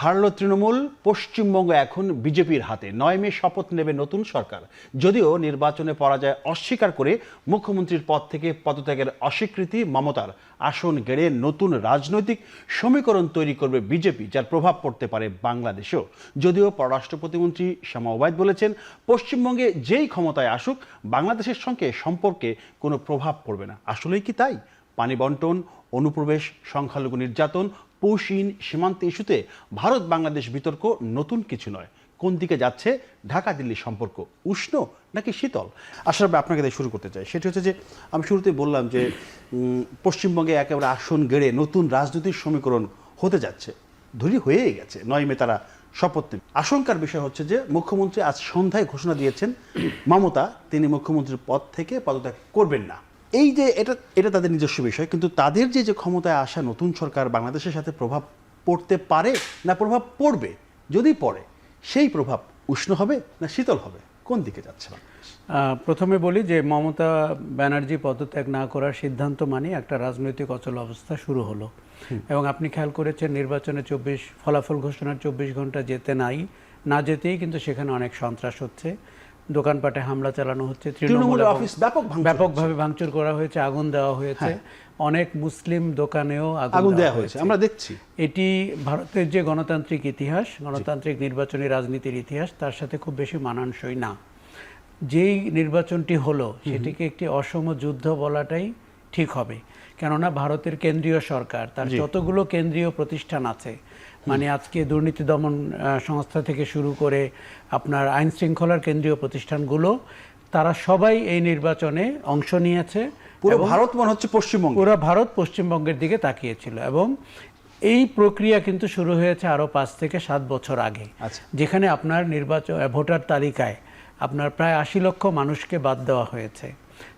হারল তৃণমূল, পশ্চিমবঙ্গ এখন বিজেপির হাতে। 9 মে শপথ নেবে নতুন সরকার। যদিও নির্বাচনে পরাজয় অস্বীকার করে মুখ্যমন্ত্রীর পদ থেকে পদত্যাগের অস্বীকৃতি মমতার, আসন গেড়ে নতুন রাজনৈতিক সমীকরণ তৈরি করবে বিজেপি, যার প্রভাব পড়তে পারে বাংলাদেশেও। যদিও পররাষ্ট্র প্রতিমন্ত্রী শামা ওবায়দ বলেছেন, পশ্চিমবঙ্গে যেই ক্ষমতায় আসুক বাংলাদেশের সঙ্গে সম্পর্কে কোনো প্রভাব পড়বে না। আসলেই কি তাই? পানি বন্টন, অনুপ্রবেশ, সংখ্যালঘু নির্যাতন, পৌষহীন সীমান্ত ইস্যুতে ভারত বাংলাদেশ বিতর্ক নতুন কিছু নয়। কোন দিকে যাচ্ছে ঢাকা দিল্লি সম্পর্ক, উষ্ণ নাকি শীতল? আসলে আপনাকে দিয়ে শুরু করতে চাই। সেটি হচ্ছে যে, আমি শুরুতে বললাম যে পশ্চিমবঙ্গে একেবারে আসন গেড়ে নতুন রাজনৈতিক সমীকরণ হতে যাচ্ছে, ধরি হয়েই গেছে। 9 মে তারা শপথ নেবে। আশঙ্কার বিষয় হচ্ছে যে মুখ্যমন্ত্রী আজ সন্ধ্যায় ঘোষণা দিয়েছেন মমতা তিনি মুখ্যমন্ত্রীর পদ থেকে পদত্যাগ করবেন না। এই যে এটা তাদের নিজস্ব বিষয়, কিন্তু তাদের যে ক্ষমতায় আসা নতুন সরকার বাংলাদেশের সাথে প্রভাব পড়তে পারে না প্রভাব পড়বে, যদি পড়ে সেই প্রভাব উষ্ণ হবে না শীতল হবে, কোন দিকে যাচ্ছে বাংলাদেশ? প্রথমে বলি যে মমতা ব্যানার্জি পদত্যাগ না করার সিদ্ধান্ত মানে একটা রাজনৈতিক অচল অবস্থা শুরু হলো। এবং আপনি খেয়াল করেছেন নির্বাচনে ফলাফল ঘোষণার 24 ঘন্টা না যেতেই কিন্তু সেখানে অনেক সন্ত্রাস হচ্ছে, দোকানপাটে হামলা চালানো হচ্ছে, তৃণমূল অফিস ব্যাপকভাবে ভাঙচুর করা হয়েছে, আগুন দেওয়া হয়েছে, অনেক মুসলিম দোকানেও আগুন দেওয়া হয়েছে। আমরা দেখছি এটি ভারতের যে গণতান্ত্রিক ইতিহাস, গণতান্ত্রিক নির্বাচনী রাজনীতির ইতিহাস, তার সাথে খুব বেশি মানানসই না। যেই নির্বাচনটি হলো সেটিকে একটি অসম যুদ্ধ বলাটাই ঠিক হবে। কেননা ভারতের কেন্দ্রীয় সরকার তার যতগুলো কেন্দ্রীয় প্রতিষ্ঠান আছে, মানে আজকে দুর্নীতি দমন সংস্থা থেকে শুরু করে আপনার আইন শৃঙ্খলার কেন্দ্রীয় প্রতিষ্ঠানগুলো, তারা সবাই এই নির্বাচনে অংশ নিয়েছে। পুরো ভারত মনে হচ্ছে পশ্চিমবঙ্গ, পুরো ভারত পশ্চিমবঙ্গের দিকে তাকিয়েছিল। এবং এই প্রক্রিয়া কিন্তু শুরু হয়েছে আরও 5 থেকে 7 বছর আগে, যেখানে আপনার ভোটার তালিকায় আপনার প্রায় 80 লক্ষ মানুষকে বাদ দেওয়া হয়েছে।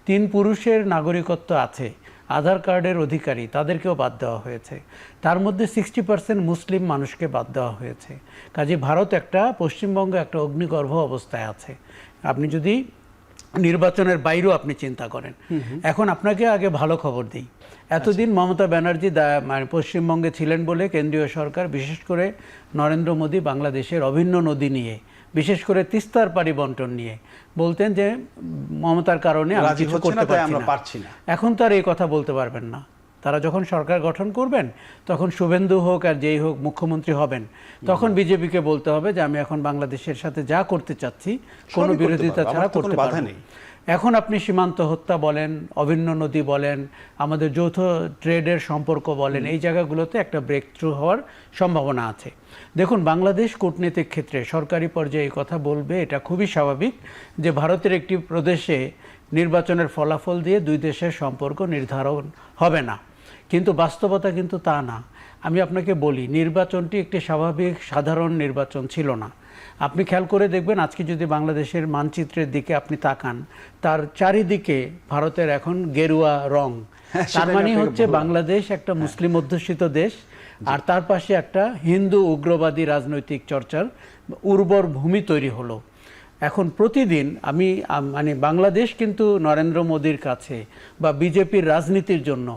3 পুরুষের নাগরিকত্ব আছে, আধার কার্ডের অধিকারী, তাদেরকেও বাদ দেওয়া হয়েছে। তার মধ্যে 60% মুসলিম মানুষকে বাদ দেওয়া হয়েছে। কাজে ভারত পশ্চিমবঙ্গ একটা অগ্নিগর্ভ অবস্থায় আছে। আপনি যদি নির্বাচনের বাইরেও আপনি চিন্তা করেন। এখন আপনাকে আগে ভালো খবর দিই। এতদিন মমতা ব্যানার্জি পশ্চিমবঙ্গে ছিলেন বলে কেন্দ্রীয় সরকার, বিশেষ করে নরেন্দ্র মোদী, বাংলাদেশের অভিন্ন নদী নিয়ে, বিশেষ করে তিস্তার পানি বন্টন নিয়ে বলতেন যে মমতার কারণে আমি কিছু করতে পারছি না। এখন তার এই কথা বলতে পারবেন না। তারা যখন সরকার গঠন করবেন, তখন শুভেন্দু হোক আর যেই হোক মুখ্যমন্ত্রী হবেন, তখন বিজেপিকে বলতে হবে যে আমি এখন বাংলাদেশের সাথে যা করতে চাচ্ছি কোনো বিরোধিতা ছাড়া করতে পারবো। এখন আপনি সীমান্ত হত্যা বলেন, অভিন্ন নদী বলেন, আমাদের যৌথ ট্রেডের সম্পর্ক বলেন, এই জায়গাগুলোতে একটা ব্রেক থ্রু হওয়ার সম্ভাবনা আছে। দেখুন, বাংলাদেশ কূটনীতিক ক্ষেত্রে সরকারি পর্যায়ে এই কথা বলবে, এটা খুবই স্বাভাবিক যে ভারতের একটি প্রদেশে নির্বাচনের ফলাফল দিয়ে 2 দেশের সম্পর্ক নির্ধারণ হবে না। কিন্তু বাস্তবতা কিন্তু তা না। আমি আপনাকে বলি, নির্বাচনটি একটি স্বাভাবিক সাধারণ নির্বাচন ছিল না। আপনি খেয়াল করে দেখবেন, আজকে যদি বাংলাদেশের মানচিত্রের দিকে আপনি তাকান, তার চারিদিকে ভারতের এখন গেরুয়া রং। তার মানে হচ্ছে বাংলাদেশ একটা মুসলিম অধ্যুষিত দেশ, আর তার পাশে একটা হিন্দু উগ্রবাদী রাজনৈতিক চর্চার উর্বর ভূমি তৈরি হলো। এখন প্রতিদিন মানে বাংলাদেশ কিন্তু নরেন্দ্র মোদীর কাছে বা বিজেপির রাজনীতির জন্য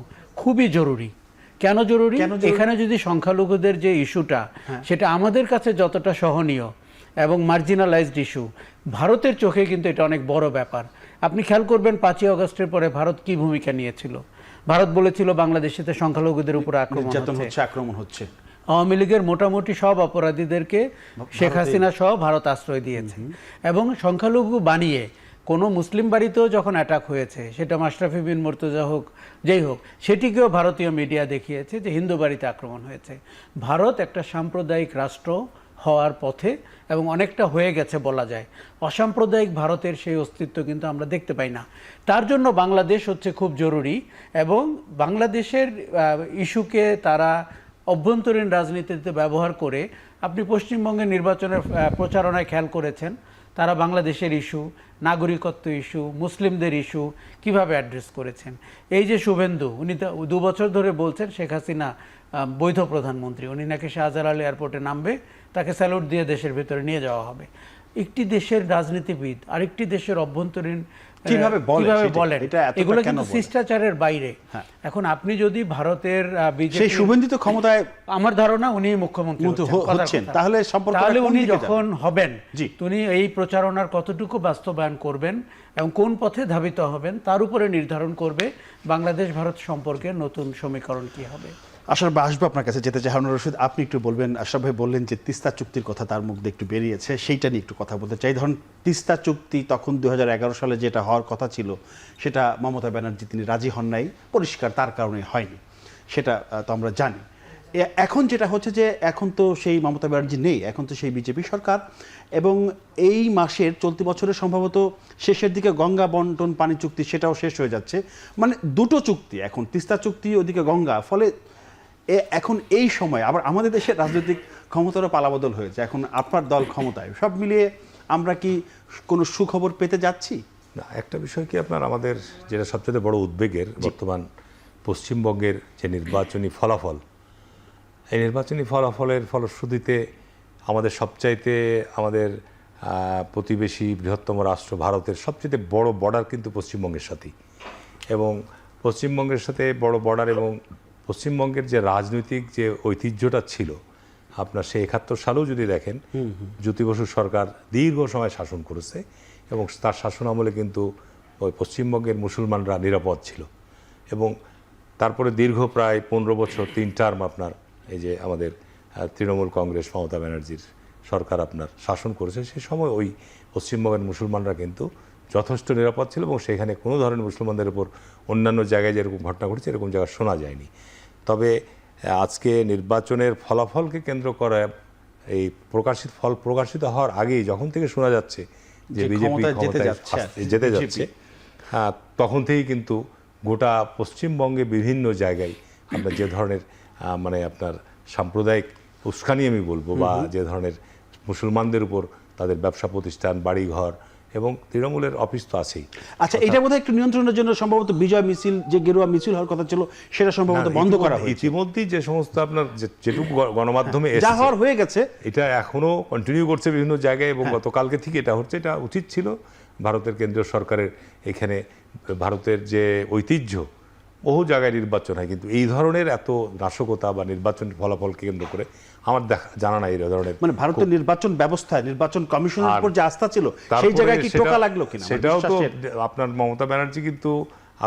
খুবই জরুরি। কেন জরুরি? এখানে যদি সংখ্যালঘুদের যে ইস্যুটা, সেটা আমাদের কাছে যতটা সহনীয় এবং মার্জিনালাইজড ইস্যু, ভারতের চোখে কিন্তু এটা অনেক বড় ব্যাপার। আপনি খেয়াল করবেন 5ই আগস্টের পরে ভারত কি ভূমিকা নিয়েছিল। ভারত বলেছিল বাংলাদেশেতে সংখ্যালঘুদের উপর আক্রমণ হচ্ছে। আওয়ামী লীগের মোটামুটি সব অপরাধীদেরকে শেখ হাসিনা সহ ভারত আশ্রয় দিয়েছে। এবং সংখ্যালঘু বানিয়ে কোনো মুসলিম বাড়িতেও যখন অ্যাটাক হয়েছে, সেটা মাশরাফি বিন মুর্তজা হোক, যেই হোক, সেটিকেও ভারতীয় মিডিয়া দেখিয়েছে যে হিন্দু বাড়িতে আক্রমণ হয়েছে। ভারত একটা সাম্প্রদায়িক রাষ্ট্র হওয়ার পথে এবং অনেকটা হয়ে গেছে বলা যায়। অসাম্প্রদায়িক ভারতের সেই অস্তিত্ব কিন্তু আমরা দেখতে পাই না। তার জন্য বাংলাদেশ হচ্ছে খুব জরুরি। এবং বাংলাদেশের ইস্যুকে তারা অভ্যন্তরীণ রাজনীতিতে ব্যবহার করে, আপনি পশ্চিমবঙ্গের নির্বাচনের প্রচারণায় খেয়াল করেছেন, তারা বাংলাদেশের ইস্যু, নাগরিকত্ব ইস্যু, মুসলিমদের ইস্যু কিভাবে অ্যাড্রেস করেছেন। এই যে শুভেন্দু, উনি 2 বছর ধরে বলছেন শেখ হাসিনা বৈধ প্রধানমন্ত্রী, উনি নাকি শাহজালাল এয়ারপোর্টে নামবে, তাকে স্যালুট দিয়ে দেশের ভেতরে নিয়ে যাওয়া হবে। একটি দেশের রাজনীতিবিদ আরেকটি দেশের অভ্যন্তরীণ কিভাবে বলেন, এগুলো কিন্তু শিষ্টাচারের বাইরে। এখন আপনি যদি ভারতের সেই সুগন্ধিত ক্ষমতায়, আমার ধারণা উনি মুখ্যমন্ত্রী হচ্ছেন, তাহলে উনি যখন হবেন উনি এই প্রচারণার কতটুকু বাস্তবায়ন করবেন এবং কোন পথে ধাবিত হবেন তার উপরে নির্ধারণ করবে বাংলাদেশ ভারত সম্পর্কের নতুন সমীকরণ কি হবে। আশরাফ আসবো আপনার কাছে, যেতে চাই হারুনুর রশিদ, আপনি একটু বলবেন। আশরাফ ভাই বললেন যে তিস্তা চুক্তির কথা তার মুখ দিয়ে একটু বেরিয়েছে, সেইটা নিয়ে একটু কথা বলতে চাই। ধরুন তিস্তা চুক্তি তখন 2011 সালে যেটা হওয়ার কথা ছিল সেটা মমতা ব্যানার্জি তিনি রাজি হন নাই, পরিষ্কার তার কারণে হয়নি, সেটা তো আমরা জানি। এখন যেটা হচ্ছে যে এখন তো সেই মমতা ব্যানার্জি নেই, এখন তো সেই বিজেপি সরকার, এবং এই মাসের চলতি বছরের সম্ভবত শেষের দিকে গঙ্গা বন্টন পানি চুক্তি সেটাও শেষ হয়ে যাচ্ছে। মানে দুটো চুক্তি এখন, তিস্তা চুক্তি ওদিকে গঙ্গা, ফলে এখন এই সময় আবার আমাদের দেশের রাজনৈতিক ক্ষমতারও পালাবদল হয়েছে, এখন আপনার দল ক্ষমতায়, সব মিলিয়ে আমরা কি কোনো সুখবর পেতে যাচ্ছি? না, একটা বিষয় কি আপনার আমাদের যেটা সবচেয়ে বড় উদ্বেগের বর্তমান পশ্চিমবঙ্গের যে নির্বাচনী ফলাফল, এই নির্বাচনী ফলাফলের ফলশ্রুতিতে আমাদের সবচাইতে আমাদের প্রতিবেশী বৃহত্তম রাষ্ট্র ভারতের সবচেয়ে বড় বর্ডার কিন্তু পশ্চিমবঙ্গের সাথেই, এবং পশ্চিমবঙ্গের সাথে বড় বর্ডার এবং পশ্চিমবঙ্গের যে রাজনৈতিক যে ঐতিহ্যটা ছিল আপনার সেই 71 সালেও যদি দেখেন জ্যোতি বসুর সরকার দীর্ঘ সময় শাসন করেছে এবং তার শাসন আমলে কিন্তু ওই পশ্চিমবঙ্গের মুসলমানরা নিরাপদ ছিল, এবং তারপরে দীর্ঘ প্রায় 15 বছর 3 টার্ম আপনার এই যে আমাদের তৃণমূল কংগ্রেস মমতা ব্যানার্জির সরকার আপনার শাসন করেছে, সেই সময় ওই পশ্চিমবঙ্গের মুসলমানরা কিন্তু যথেষ্ট নিরাপদ ছিল এবং সেখানে কোনো ধরনের মুসলমানদের উপর অন্যান্য জায়গায় যেরকম ঘটনা ঘটেছে এরকম জায়গা শোনা যায়নি। তবে আজকে নির্বাচনের ফলাফলকে কেন্দ্র করে এই প্রকাশিত হওয়ার আগেই যখন থেকে শোনা যাচ্ছে যে বিজেপি যেতে যাচ্ছে, তখন থেকেই কিন্তু গোটা পশ্চিমবঙ্গে বিভিন্ন জায়গায় আপনার যে ধরনের মানে আপনার সাম্প্রদায়িক উস্কানি আমি বলবো, বা যে ধরনের মুসলমানদের উপর তাদের ব্যবসা প্রতিষ্ঠান, বাড়িঘর এবং তৃণমূলের অফিস তো আছেই। আচ্ছা, এটা বোধহয় একটু নিয়ন্ত্রণের জন্য সম্ভবত বিজয় মিছিল, যে গেরুয়া মিছিল হওয়ার কথা ছিল সেটা সম্ভবত বন্ধ করা হয়েছে। ইতিমধ্যেই যে সমস্ত আপনার যেটুকু গণমাধ্যমে যা হওয়ার হয়ে গেছে, এটা এখনো কন্টিনিউ করছে বিভিন্ন জায়গায়, এবং গতকালকে থেকে এটা হচ্ছে। এটা উচিত ছিল ভারতের কেন্দ্রীয় সরকারের, এখানে ভারতের যে ঐতিহ্য, বহু জায়গায় নির্বাচন হয়, কিন্তু এই ধরনের এত নাশকতা বা নির্বাচন ফলাফলকে কেন্দ্র করে আমার জানা নাই এই ধরনের, মানে ভারতের নির্বাচন ব্যবস্থায় নির্বাচন কমিশনের উপর যে আস্থা ছিল সেই জায়গায় কি টোকা লাগলো কিনা, সেটাও তো আপনার মমতা ব্যানার্জি কিন্তু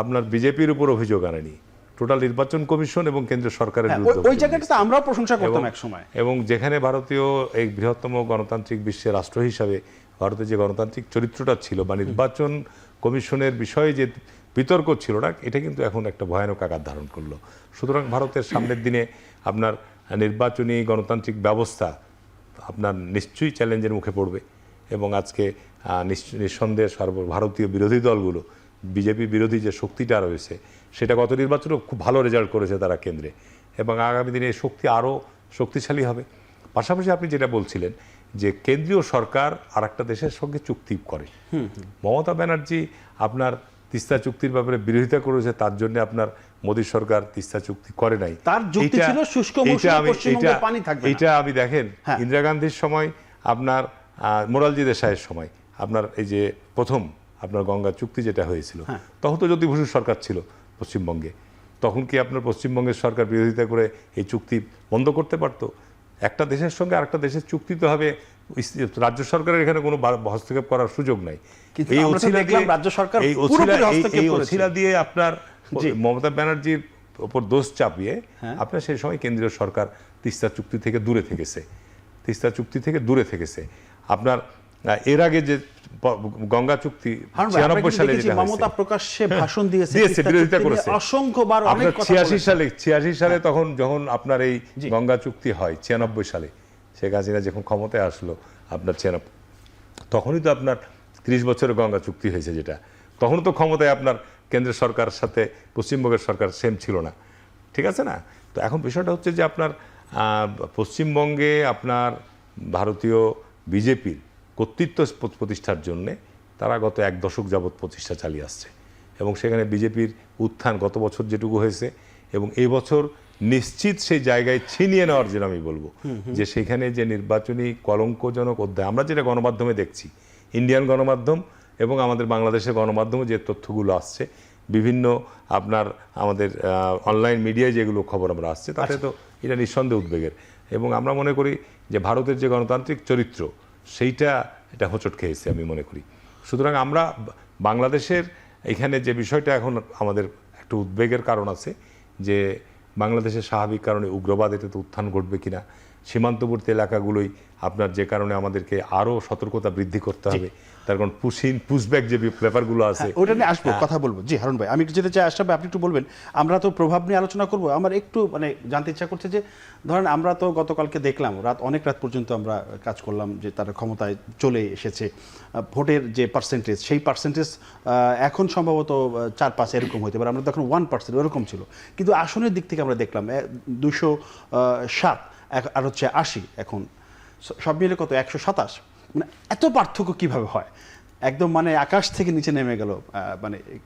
আপনার বিজেপির উপর অভিযোগ আনেনি, টোটাল নির্বাচন কমিশন এবং কেন্দ্রীয় সরকারের বিরুদ্ধে। ওই জায়গাটাতে আমরাও প্রশংসা করতাম এক সময়, এবং যেখানে ভারতীয় এই বৃহত্তম গণতান্ত্রিক বিশ্বের রাষ্ট্র হিসাবে ভারতের যে গণতান্ত্রিক চরিত্রটা ছিল বা নির্বাচন কমিশনের বিষয়ে যে বিতর্ক ছিল না, এটা কিন্তু এখন একটা ভয়ানক আকার ধারণ করলো। সুতরাং ভারতের সামনের দিনে আপনার নির্বাচনী গণতান্ত্রিক ব্যবস্থা আপনার নিশ্চয়ই চ্যালেঞ্জের মুখে পড়বে, এবং আজকে নিঃসন্দেহে সর্বভারতীয় বিরোধী দলগুলো, বিজেপি বিরোধী যে শক্তিটা রয়েছে সেটা গত নির্বাচনেও খুব ভালো রেজাল্ট করেছে তারা কেন্দ্রে, এবং আগামী দিনে এই শক্তি আরও শক্তিশালী হবে। পাশাপাশি আপনি যেটা বলছিলেন যে কেন্দ্রীয় সরকার আর একটা দেশের সঙ্গে চুক্তি করে, মমতা ব্যানার্জি আপনার তিস্তা চুক্তির ব্যাপারে বিরোধিতা করেছে, তার জন্য আপনার মোদী সরকার তিস্তা চুক্তি করে নাই। তার যুক্তি ছিল শুষ্ক মৌসুমে পশ্চিমবঙ্গে পানি থাকবে না। এটা আমি দেখেন ইন্দিরা গান্ধীর সময়, আপনার মোরারজি দেশাইয়ের সময়, আপনার এই যে প্রথম আপনার গঙ্গা চুক্তি যেটা হয়েছিল, তখন তো জ্যোতি বসুর সরকার ছিল পশ্চিমবঙ্গে, তখন কি আপনার পশ্চিমবঙ্গের সরকার বিরোধিতা করে এই চুক্তি বন্ধ করতে পারতো? একটা দেশের সঙ্গে আরেকটা দেশের চুক্তি তো হবে, রাজ্য সরকারের এখানে কোনো হস্তক্ষেপ করার সুযোগ নাই। এই ওসিলা দিয়ে আপনার মমতা ব্যানার্জির উপর দোষ চাপিয়ে আপনার সেই সময় কেন্দ্রীয় সরকার তিস্তা চুক্তি থেকে দূরে থেকেছে। আপনার এর আগে যে গঙ্গা চুক্তি 96 সালে যেটা মমতা প্রকাশ্যে ভাষণ দিয়েছে, বিরোধিতা করেছে অসংখ্যবার, অনেক কথা বলেছে। 86 সালে তখন যখন আপনার এই গঙ্গা চুক্তি হয় 96 সালে, শেখ হাসিনা যখন ক্ষমতায় আসলো আপনার 96, তখনই তো আপনার 30 বছরের গঙ্গা চুক্তি হয়েছে, যেটা তখন তো ক্ষমতায় আপনার কেন্দ্রের সরকারের সাথে পশ্চিমবঙ্গের সরকার সেম ছিল না, ঠিক আছে না? তো এখন বিষয়টা হচ্ছে যে আপনার পশ্চিমবঙ্গে আপনার ভারতীয় বিজেপির কর্তৃত্ব প্রতিষ্ঠার জন্যে তারা গত 1 দশক যাবৎ প্রচেষ্টা চালিয়ে আসছে, এবং সেখানে বিজেপির উত্থান গত বছর যেটুকু হয়েছে, এবং এই বছর নিশ্চিত সেই জায়গায় ছিনিয়ে নেওয়ার জন্য আমি বলবো যে সেখানে যে নির্বাচনী কলঙ্কজনক অধ্যায় আমরা যেটা গণমাধ্যমে দেখছি, ইন্ডিয়ান গণমাধ্যম এবং আমাদের বাংলাদেশের গণমাধ্যমে যে তথ্যগুলো আসছে, বিভিন্ন আপনার আমাদের অনলাইন মিডিয়ায় যেগুলো খবর আমরা আসছে, তাতে তো এটা নিঃসন্দেহে উদ্বেগের। এবং আমরা মনে করি যে ভারতের যে গণতান্ত্রিক চরিত্র এটা হোঁচট খেয়েছে আমি মনে করি। সুতরাং আমরা বাংলাদেশের এখানে যে বিষয়টা এখন আমাদের একটু উদ্বেগের কারণ আছে যে বাংলাদেশের স্বাভাবিক কারণে উগ্রবাদ এটাতে উত্থান ঘটবে কিনা, সীমান্তবর্তী এলাকাগুলোই আপনার যে কারণে আমাদেরকে আরও সতর্কতা বৃদ্ধি করতে হবে, তার কারণ পুশব্যাক যে ব্যাপারগুলো আছে ওটা নিয়ে আসবো, কথা বলবো। জি হারুন ভাই, আমি একটু যেতে চাই আশরাফ ভাই, আপনি একটু বলবেন। আমরা তো প্রভাব নিয়ে আলোচনা করবো, আমার একটু জানতে ইচ্ছা করছে যে ধরেন আমরা তো গতকালকে দেখলাম অনেক রাত পর্যন্ত আমরা কাজ করলাম যে তারা ক্ষমতায় চলে এসেছে, ভোটের যে পার্সেন্টেজ সেই পার্সেন্টেজ এখন সম্ভবত 4-5 এরকম হতে পারে, আমরা তখন 1% এরকম ছিল, কিন্তু আসনের দিক থেকে আমরা দেখলাম 207 আর হচ্ছে 80, এখন সব মিলে কত 127। এত পার্থক্য কিভাবে হয়? একদম আকাশ থেকে নিচে নেমে গেল।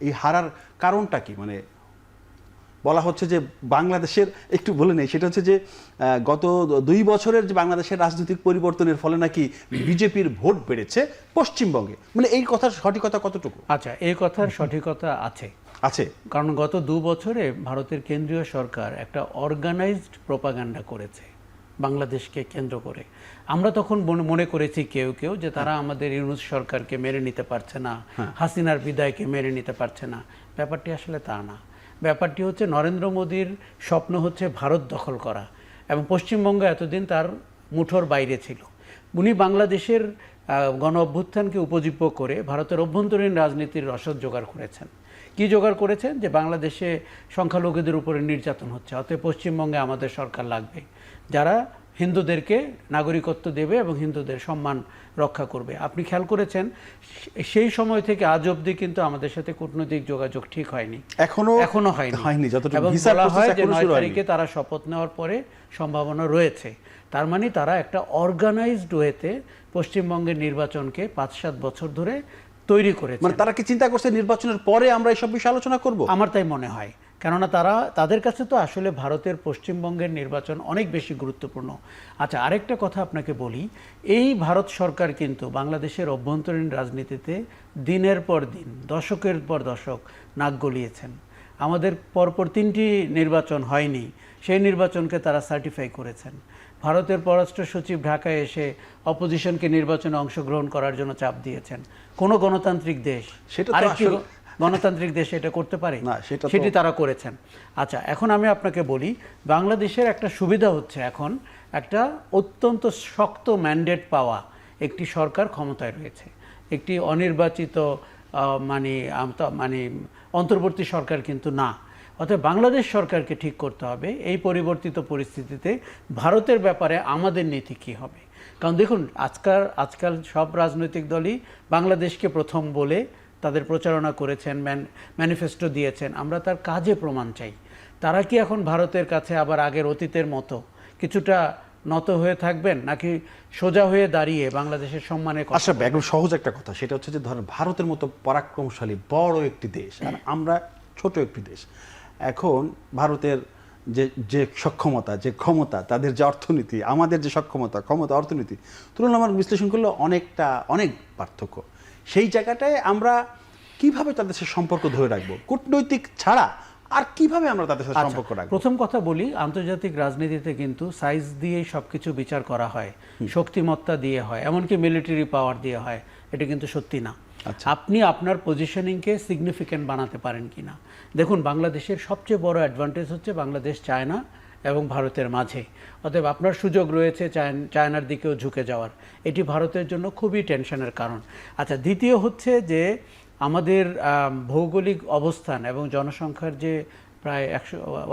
এই হারার কারণটা কি? বলা হচ্ছে যে বাংলাদেশের, একটু বলে নেই, সেটা হচ্ছে যে গত 2 বছরের যে বাংলাদেশের রাজনৈতিক পরিবর্তনের ফলে নাকি বিজেপির ভোট বেড়েছে পশ্চিমবঙ্গে। এই কথার সঠিকতা কতটুকু? আচ্ছা, এই কথার সঠিকতা আছে, কারণ গত 2 বছরে ভারতের কেন্দ্রীয় সরকার একটা অর্গানাইজড প্রোপাগান্ডা করেছে বাংলাদেশকে কেন্দ্র করে। আমরা তখন মনে করেছি কেউ কেউ যে তারা আমাদের ইউনূস সরকারকে মেনে নিতে পারছে না, হাসিনার বিদায়কে মেনে নিতে পারছে না। ব্যাপারটি আসলে তা না। ব্যাপারটি হচ্ছে নরেন্দ্র মোদীর স্বপ্ন হচ্ছে ভারত দখল করা, এবং পশ্চিমবঙ্গ এতদিন তার মুঠোর বাইরে ছিল। উনি বাংলাদেশের গণ অভ্যুত্থানকে উপজীব্য করে ভারতের অভ্যন্তরীণ রাজনীতির রসদ জোগাড় করেছেন। কি জোগাড় করেছেন? যে বাংলাদেশে সংখ্যালঘুদের উপরে নির্যাতন হচ্ছে, অতএব পশ্চিমবঙ্গে আমাদের সরকার লাগবে যারা হিন্দুদেরকে নাগরিকত্ব দেবে এবং হিন্দুদের সম্মান রক্ষা করবে। আপনি খেয়াল করেছেন সেই সময় থেকে আজ অবধি কিন্তু আমাদের সাথে কূটনৈতিক যোগাযোগ ঠিক হয়নি, এখনো হয়নি। এবং বলা হয় যে 9 তারিখে তারা শপথ নেওয়ার পরে সম্ভাবনা রয়েছে। তার মানে তারা একটা অর্গানাইজড ওয়েতে পশ্চিমবঙ্গের নির্বাচনকে 5-7 বছর ধরে তৈরি করেছে। তারা কি চিন্তা করছে নির্বাচনের পরে আমরা এইসব বিষয়ে আলোচনা করব? আমার তাই মনে হয়, কেননা তাদের কাছে তো আসলে ভারতের পশ্চিমবঙ্গের নির্বাচন অনেক বেশি গুরুত্বপূর্ণ। আচ্ছা, আরেকটা কথা আপনাকে বলি, এই ভারত সরকার কিন্তু বাংলাদেশের অভ্যন্তরীণ রাজনীতিতে দিনের পর দিন, দশকের পর দশক নাক গলিয়েছেন। আমাদের পরপর 3টি নির্বাচন হয়নি, সেই নির্বাচনকে তারা সার্টিফাই করেছেন। ভারতের পররাষ্ট্র সচিব ঢাকায় এসে অপোজিশনকে নির্বাচনে অংশগ্রহণ করার জন্য চাপ দিয়েছেন। কোনো গণতান্ত্রিক দেশ আরেকটি গণতান্ত্রিক দেশে এটা করতে পারে না, সেটি তারা করেছেন। আচ্ছা, এখন আমি আপনাকে বলি, বাংলাদেশের একটা সুবিধা হচ্ছে এখন একটা অত্যন্ত শক্ত ম্যান্ডেট পাওয়া একটি সরকার ক্ষমতায় রয়েছে, একটি অনির্বাচিত অন্তর্বর্তী সরকার কিন্তু না। অতএব বাংলাদেশ সরকারকে ঠিক করতে হবে এই পরিবর্তিত পরিস্থিতিতে ভারতের ব্যাপারে আমাদের নীতি কী হবে। কারণ দেখুন, আজকাল সব রাজনৈতিক দলই বাংলাদেশকে প্রথম বলে তাদের প্রচারণা করেছেন, ম্যানিফেস্টো দিয়েছেন। আমরা তার কাজে প্রমাণ চাই। তারা কি এখন ভারতের কাছে আবার আগের অতীতের মতো কিছুটা নত হয়ে থাকবেন, নাকি সোজা হয়ে দাঁড়িয়ে বাংলাদেশের সম্মানে? আচ্ছা, একদম সহজ একটা কথা, সেটা হচ্ছে যে ধরেন ভারতের মতো পরাক্রমশালী বড় একটি দেশ আর আমরা ছোট একটি দেশ। এখন ভারতের যে সক্ষমতা, যে ক্ষমতা, তাদের যে অর্থনীতি, আমাদের যে সক্ষমতা, ক্ষমতা, অর্থনীতি তুলনামূলক বিশ্লেষণ করলে অনেক পার্থক্য। সেই জায়গাটায় আমরা কিভাবে তাদের সাথে সম্পর্ক ধরে রাখবো? কূটনৈতিক ছাড়া আর কিভাবে আমরা তাদের সাথে সম্পর্ক রাখবো? প্রথম কথা বলি, আন্তর্জাতিক রাজনীতিতে কিন্তু সাইজ দিয়েই সবকিছু বিচার করা হয়, শক্তিমত্তা দিয়ে হয়, এমনকি মিলিটারি পাওয়ার দিয়ে হয়। এটা কিন্তু সত্যি না। আপনি আপনার পজিশনিংকে সিগনিফিক্যান্ট বানাতে পারেন কিনা। দেখুন, বাংলাদেশের সবচেয়ে বড় অ্যাডভান্টেজ হচ্ছে বাংলাদেশ চায়না এবং ভারতের মাঝে। অতএব আপনার সুযোগ রয়েছে চায়নার দিকেও ঝুঁকে যাওয়ার। এটি ভারতের জন্য খুবই টেনশনের কারণ। আচ্ছা, দ্বিতীয় হচ্ছে যে আমাদের ভৌগোলিক অবস্থান এবং জনসংখ্যার যে প্রায়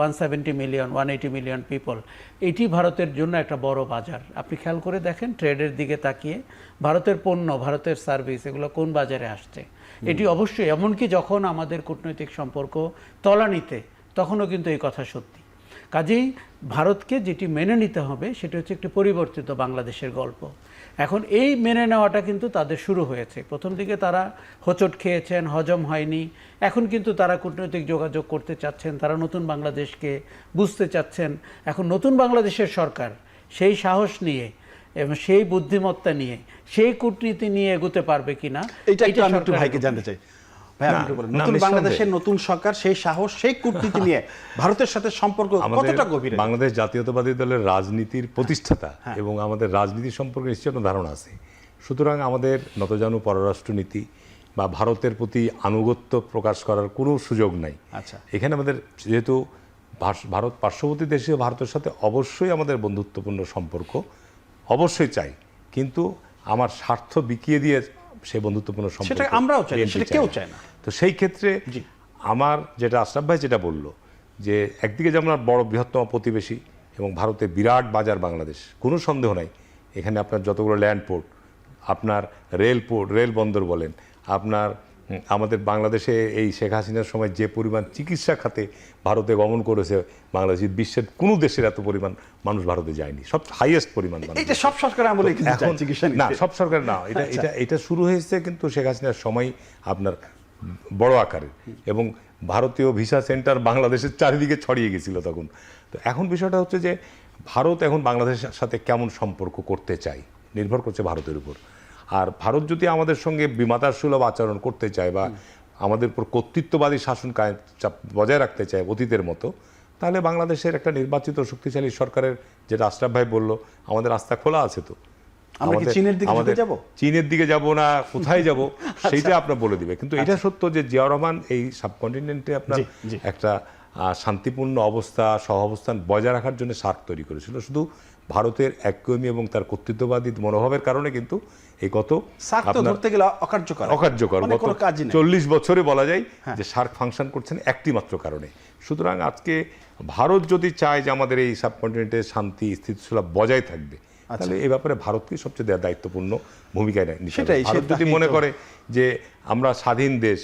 170 মিলিয়ন 180 মিলিয়ন পিপল, এটি ভারতের জন্য একটা বড় বাজার। আপনি খেয়াল করে দেখেন ট্রেডের দিকে তাকিয়ে ভারতের পণ্য, ভারতের সার্ভিস, এগুলো কোন বাজারে আসছে। এটি অবশ্যই, এমনকি যখন আমাদের কূটনৈতিক সম্পর্ক তলানিতে, তখনও কিন্তু এই কথা সত্যি। কাজেই ভারতকে যেটি মেনে নিতে হবে সেটা হচ্ছে একটি পরিবর্তিত বাংলাদেশের গল্প। এখন এই মেনে নেওয়াটা কিন্তু তাদের শুরু হয়েছে। প্রথম দিকে তারা হোঁচট খেয়েছেন, হজম হয়নি। এখন কিন্তু তারা কূটনৈতিক যোগাযোগ করতে চাচ্ছেন, তারা নতুন বাংলাদেশকে বুঝতে চাচ্ছেন। এখন নতুন বাংলাদেশের সরকার সেই সাহস নিয়ে এবং সেই বুদ্ধিমত্তা নিয়ে সেই কূটনীতি নিয়ে এগোতে পারবে কিনা, এটা একটু আমি একটু সরকারের ভাইকে উপর। জানতে চাই। ভাই আপনি একটু বলেন, নতুন নিঃসন্দেহে। বাংলাদেশের নতুন সরকার সেই সাহস, সেই কূটনীতি নিয়ে ভারতের সাথে সম্পর্ক কতটা গভীর? বাংলাদেশ জাতীয়তাবাদী দলের রাজনীতির প্রতিষ্ঠাতা এবং আমাদের রাজনীতি সম্পর্কে নিশ্চয় একটা ধারণা আছে। সুতরাং আমাদের নতজানু পররাষ্ট্রনীতি বা ভারতের প্রতি আনুগত্য প্রকাশ করার কোনো সুযোগ নাই। আচ্ছা। এখানে আমাদের যেহেতু ভারত পার্শ্ববর্তী দেশে ভারতের সাথে অবশ্যই আমাদের বন্ধুত্বপূর্ণ সম্পর্ক অবশ্যই চাই, কিন্তু আমার স্বার্থ বিকিয়ে দিয়ে সেই বন্ধুত্বপূর্ণ সম্পর্ক সেটা আমরাও চাই, BNP সেটা চায় কেউ না। চায় না। তো সেই ক্ষেত্রে জি। আমার যেটা আশরাফ ভাই যেটা বলল যে একদিকে যেমন আর বড় বৃহত্তম প্রতিবেশী এবং ভারতের বিরাট বাজার বাংলাদেশ, কোনো সন্দেহ নাই। এখানে আপনার যতগুলো ল্যান্ড পোর্ট, আপনার রেল পোর্ট, রেল বন্দর বলেন, আপনার আমাদের বাংলাদেশে এই শেখ হাসিনার সময় যে পরিমাণ চিকিৎসা খাতে ভারতে গমন করেছে বাংলাদেশ, বিশ্বের কোনো দেশের এত পরিমাণ মানুষ ভারতে যায়নি, সব হাইয়েস্ট পরিমাণ মানুষ। এইটা সব সরকার আমলে কিন্তু এখন চায় চিকিৎসা না, নিতে। সব সরকার না, এটা শুরু হয়েছে কিন্তু শেখ হাসিনার সময় আপনার বড় আকারে, এবং ভারতীয় ভিসা সেন্টার বাংলাদেশের চারিদিকে ছড়িয়ে গেছিল তখন। তো এখন বিষয়টা হচ্ছে যে ভারত এখন বাংলাদেশের সাথে কেমন সম্পর্ক করতে চায় নির্ভর করছে ভারতের উপর। আর ভারত যদি আমাদের সঙ্গে বিমাতার সুলভ আচরণ করতে চায় বা আমাদের উপর কর্তৃত্ববাদী শাসন বজায় রাখতে চায় অতীতের মতো, তাহলে বাংলাদেশের একটা নির্বাচিত শক্তিশালী সরকারের, যেটা আশরাফ ভাই বলল, আমাদের রাস্তা খোলা আছে। তো আমরা কি চীনের দিকে ঝুঁকে যাব? চীনের দিকে যাব না কোথায় যাব সেইটা আপনার বলে দিবে। কিন্তু এটা সত্য যে জিয়াউর রহমান এই সাবকন্টিনেন্টে আপনার একটা শান্তিপূর্ণ অবস্থা, সহাবস্থান বজায় রাখার জন্য সার্ক তৈরি করেছিল। শুধু ভারতের একগুঁয়েমি এবং তার কর্তৃত্ববাদী মনোভাবের কারণে কিন্তু এই গত সার্ক তো ধরতে গেলে অকার্যকর, গত কোনো কাজই নেই। 40 বছরে বলা যায় যে সার্ক ফাংশন করছেন একটি মাত্র কারণে। সুতরাং আজকে ভারত যদি চায় যে আমাদের এই সাবকন্টিনেন্টে শান্তি স্থিতিশীলতা বজায় থাকবে, তাহলে এই ব্যাপারে ভারতকে সবচেয়ে দায়িত্বপূর্ণ ভূমিকা নিতে হবে। ভারত যদি মনে করে যে আমরা স্বাধীন দেশ,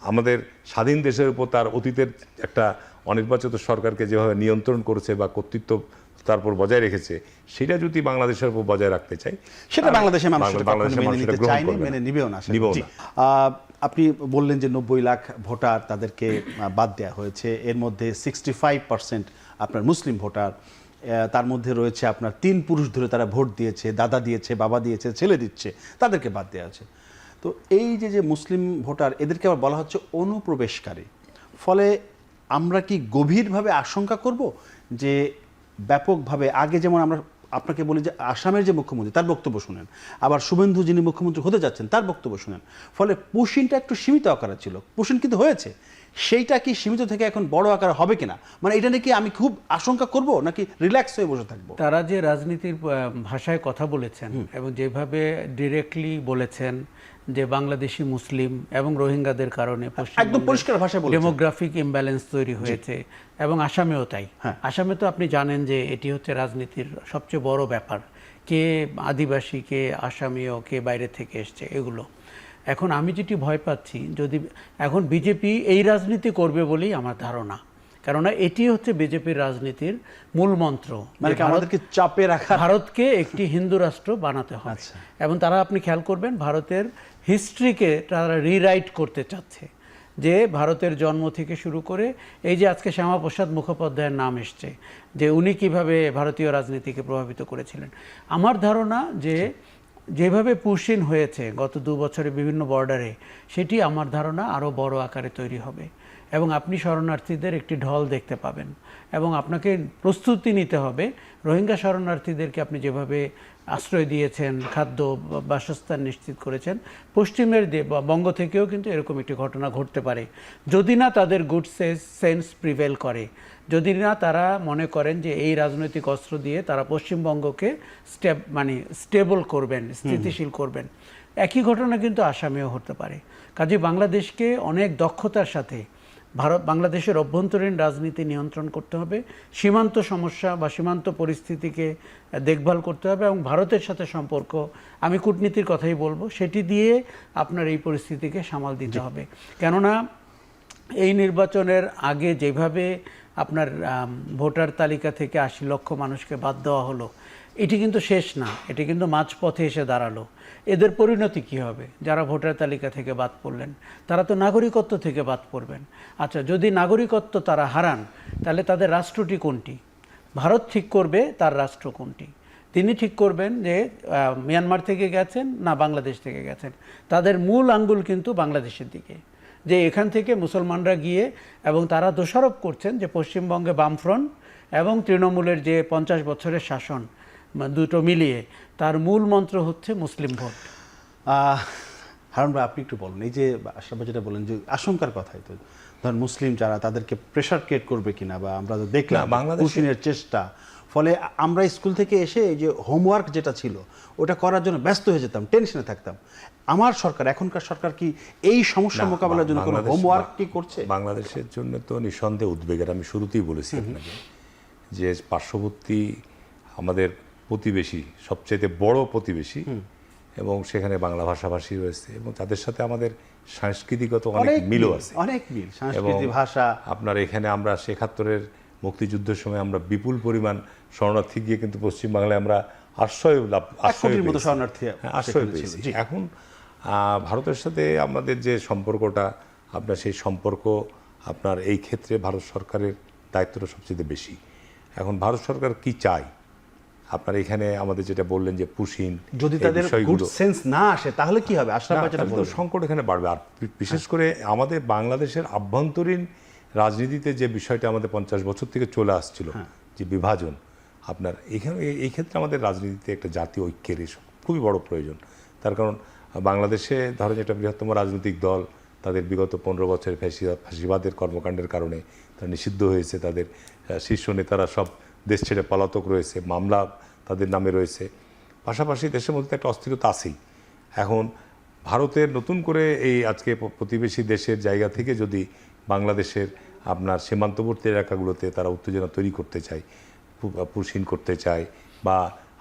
আমাদের স্বাধীন দেশের উপর তার অতীতের একটা অনির্বাচিত সরকারকে যেভাবে নিয়ন্ত্রণ করেছে বা কর্তৃত্ব তারপর বজায় রেখেছে, সেটা যদি বাংলাদেশের উপর বজায় রাখতে চাই, সেটা বাংলাদেশের মানুষ বাংলাদেশের মেনে মানুষ নিতে গ্রহণ চায়নি, করবে না। মেনে নিবেও না। নিবেও জি। না। আপনি বললেন যে 90 লাখ ভোটার তাদেরকে বাদ দেওয়া হয়েছে, এর মধ্যে 65% আপনার মুসলিম ভোটার, তার মধ্যে রয়েছে আপনার 3 পুরুষ ধরে তারা ভোট দিয়েছে, দাদা দিয়েছে, বাবা দিয়েছে, ছেলে দিচ্ছে, তাদেরকে বাদ দেওয়া আছে। তো এই যে মুসলিম ভোটার, এদেরকে আবার বলা হচ্ছে অনুপ্রবেশকারী। ফলে আমরা কি গভীরভাবে আশঙ্কা করব যে ব্যাপকভাবে, আগে যেমন আমরা আপনাকে বলি যে আসামের যে মুখ্যমন্ত্রী তার বক্তব্য শুনেন, আবার শুভেন্দু যিনি মুখ্যমন্ত্রী হতে যাচ্ছেন তার বক্তব্য শুনেন, ফলে পুশিনটা একটু সীমিত আকারে ছিল, পুশিন কিন্তু হয়েছে, সেইটা কি সীমিত থেকে এখন বড় আকারে হবে কিনা, মানে এটা নাকি আমি খুব আশঙ্কা করব নাকি রিল্যাক্স হয়ে বসে থাকবো? তারা যে রাজনীতির ভাষায় কথা বলেছেন এবং যেভাবে ডিরেক্টলি বলেছেন যে বাংলাদেশি মুসলিম এবং রোহিঙ্গাদের কারণে একদম পরিষ্কার ভাষায় বলেছেন ডেমোগ্রাফিক ইমব্যালেন্স তৈরি হয়েছে, এবং আসামেও তাই। আসামে তো আপনি জানেন যে এটি হচ্ছে রাজনীতির সবচেয়ে বড় ব্যাপার, কে আদিবাসী, কে আসামীয়, কে বাইরে থেকে এসছে, এগুলো। এখন আমি যেটি ভয় পাচ্ছি, যদি এখন বিজেপি এই রাজনীতি করবে বলেই আমার ধারণা, কেননা এটি হচ্ছে বিজেপির রাজনীতির মূল মন্ত্র, মানে আমাদেরকে চাপে রাখা, ভারতকে একটি হিন্দু রাষ্ট্র বানাতে হবে। এবং তারা, আপনি খেয়াল করবেন, ভারতের হিস্ট্রিকে তারা রিরাইট করতে চাচ্ছে, যে ভারতের জন্ম থেকে শুরু করে এই যে আজকে শ্যামাপ্রসাদ মুখোপাধ্যায়ের নাম এসছে, যে উনি কিভাবে ভারতীয় রাজনীতিকে প্রভাবিত করেছিলেন। আমার ধারণা যে যেভাবে পুশিন হয়েছে গত 2 বছরে বিভিন্ন বর্ডারে, সেটি আমার ধারণা আরও বড় আকারে তৈরি হবে, এবং আপনি শরণার্থীদের একটি ঢল দেখতে পাবেন। এবং আপনাকে প্রস্তুতি নিতে হবে, রোহিঙ্গা শরণার্থীদেরকে আপনি যেভাবে আশ্রয় দিয়েছেন, খাদ্য, বাসস্থান নিশ্চিত করেছেন, পশ্চিমের বঙ্গ থেকেও কিন্তু এরকম একটি ঘটনা ঘটতে পারে, যদি না তাদের গুড সেন্স প্রিভেল করে, যদি না তারা মনে করেন যে এই রাজনৈতিক অস্ত্র দিয়ে তারা পশ্চিমবঙ্গকে স্টেবল করবেন, স্থিতিশীল করবেন। একই ঘটনা কিন্তু আসামেও হতে পারে। কাজে বাংলাদেশকে অনেক দক্ষতার সাথে বাংলাদেশের অভ্যন্তরীণ রাজনীতি নিয়ন্ত্রণ করতে হবে, সীমান্ত সমস্যা বা সীমান্ত পরিস্থিতিকে দেখভাল করতে হবে, এবং ভারতের সাথে সম্পর্ক, আমি কূটনীতির কথাই বলবো, সেটি দিয়ে আপনার এই পরিস্থিতিকে সামাল দিতে হবে। কেননা এই নির্বাচনের আগে যেভাবে আপনার ভোটার তালিকা থেকে 80 লক্ষ মানুষকে বাদ দেওয়া হলো, এটি কিন্তু শেষ না, এটি কিন্তু মাঝপথে এসে দাঁড়ালো। এদের পরিণতি কি হবে? যারা ভোটার তালিকা থেকে বাদ পড়লেন, তারা তো নাগরিকত্ব থেকে বাদ পড়বেন। আচ্ছা, যদি নাগরিকত্ব তারা হারান, তাহলে তাদের রাষ্ট্রটি কোনটি? ভারত ঠিক করবে তার রাষ্ট্র কোনটি। তিনি ঠিক করবেন যে মিয়ানমার থেকে গেছেন না বাংলাদেশ থেকে গেছেন। তাদের মূল আঙ্গুল কিন্তু বাংলাদেশের দিকে, যে এখান থেকে মুসলমানরা গিয়ে, এবং তারা দোষারোপ করছেন যে পশ্চিমবঙ্গে বামফ্রন্ট এবং তৃণমূলের যে 50 বছরের শাসন দুটো মিলিয়ে তার মূল মন্ত্র হচ্ছে মুসলিম ভোট। হারুন ভাই, আপনি একটু বলুন, এই যে আশরাফ ভাই যেটা বলেন যে আশঙ্কার কথাই তো, ধরেন মুসলিম যারা তাদেরকে প্রেশার ক্রিয়েট করবে কিনা, বা আমরা তো দেখলাম পুশিনের চেষ্টা, ফলে আমরা স্কুল থেকে এসে এই যে হোমওয়ার্ক যেটা ছিল ওটা করার জন্য ব্যস্ত হয়ে যেতাম, টেনশনে থাকতাম। আমার সরকার, এখনকার সরকার কি এই সমস্যা মোকাবেলার জন্য কোনো হোমওয়ার্ক কি করছে? বাংলাদেশের জন্য তো নিঃসন্দেহে উদ্বেগের, আমি শুরুতেই বলেছি আপনাকে যে পার্শ্ববর্তী আমাদের প্রতিবেশী, সবচেয়ে বড় প্রতিবেশী, এবং সেখানে বাংলা ভাষাভাষী রয়েছে, এবং তাদের সাথে আমাদের সাংস্কৃতিগত অনেক মিলও আছে, অনেক মিল, সংস্কৃতি, ভাষা। আপনার এখানে আমরা ৭১-এর মুক্তিযুদ্ধের সময় আমরা বিপুল পরিমাণ শরণার্থী গিয়ে কিন্তু পশ্চিমবাংলায় আমরা আশ্রয় পেয়েছি। এখন ভারতের সাথে আমাদের যে সম্পর্কটা, আপনার সেই সম্পর্ক আপনার এই ক্ষেত্রে ভারত সরকারের দায়িত্বটা সবচেয়ে বেশি। এখন ভারত সরকার কি চায়, আপনার এখানে আমাদের যেটা বললেন যে পুশিন, যদি তাদের গুড সেন্স না আসে তাহলে কি হবে? সংকট এখানে বাড়বে। আর বিশেষ করে আমাদের বাংলাদেশের আভ্যন্তরীণ রাজনীতিতে যে বিষয়টা আমাদের 50 বছর থেকে চলে আসছিল, যে বিভাজন, আপনার এখানে এই ক্ষেত্রে আমাদের রাজনীতিতে একটা জাতীয় ঐক্যের খুবই বড় প্রয়োজন। তার কারণ বাংলাদেশে ধরেন একটা বৃহত্তম রাজনৈতিক দল, তাদের বিগত 15 বছরের ফ্যাসিবাদের কর্মকাণ্ডের কারণে তারা নিষিদ্ধ হয়েছে, তাদের শীর্ষ নেতারা সব দেশ ছেড়ে পলাতক রয়েছে, মামলা তাদের নামে রয়েছে, পাশাপাশি দেশের মধ্যে একটা অস্থিরতা আছেই। এখন ভারতের নতুন করে এই আজকে প্রতিবেশী দেশের জায়গা থেকে যদি বাংলাদেশের আপনার সীমান্তবর্তী এলাকাগুলোতে তারা উত্তেজনা তৈরি করতে চায়, পুশিন করতে চায়, বা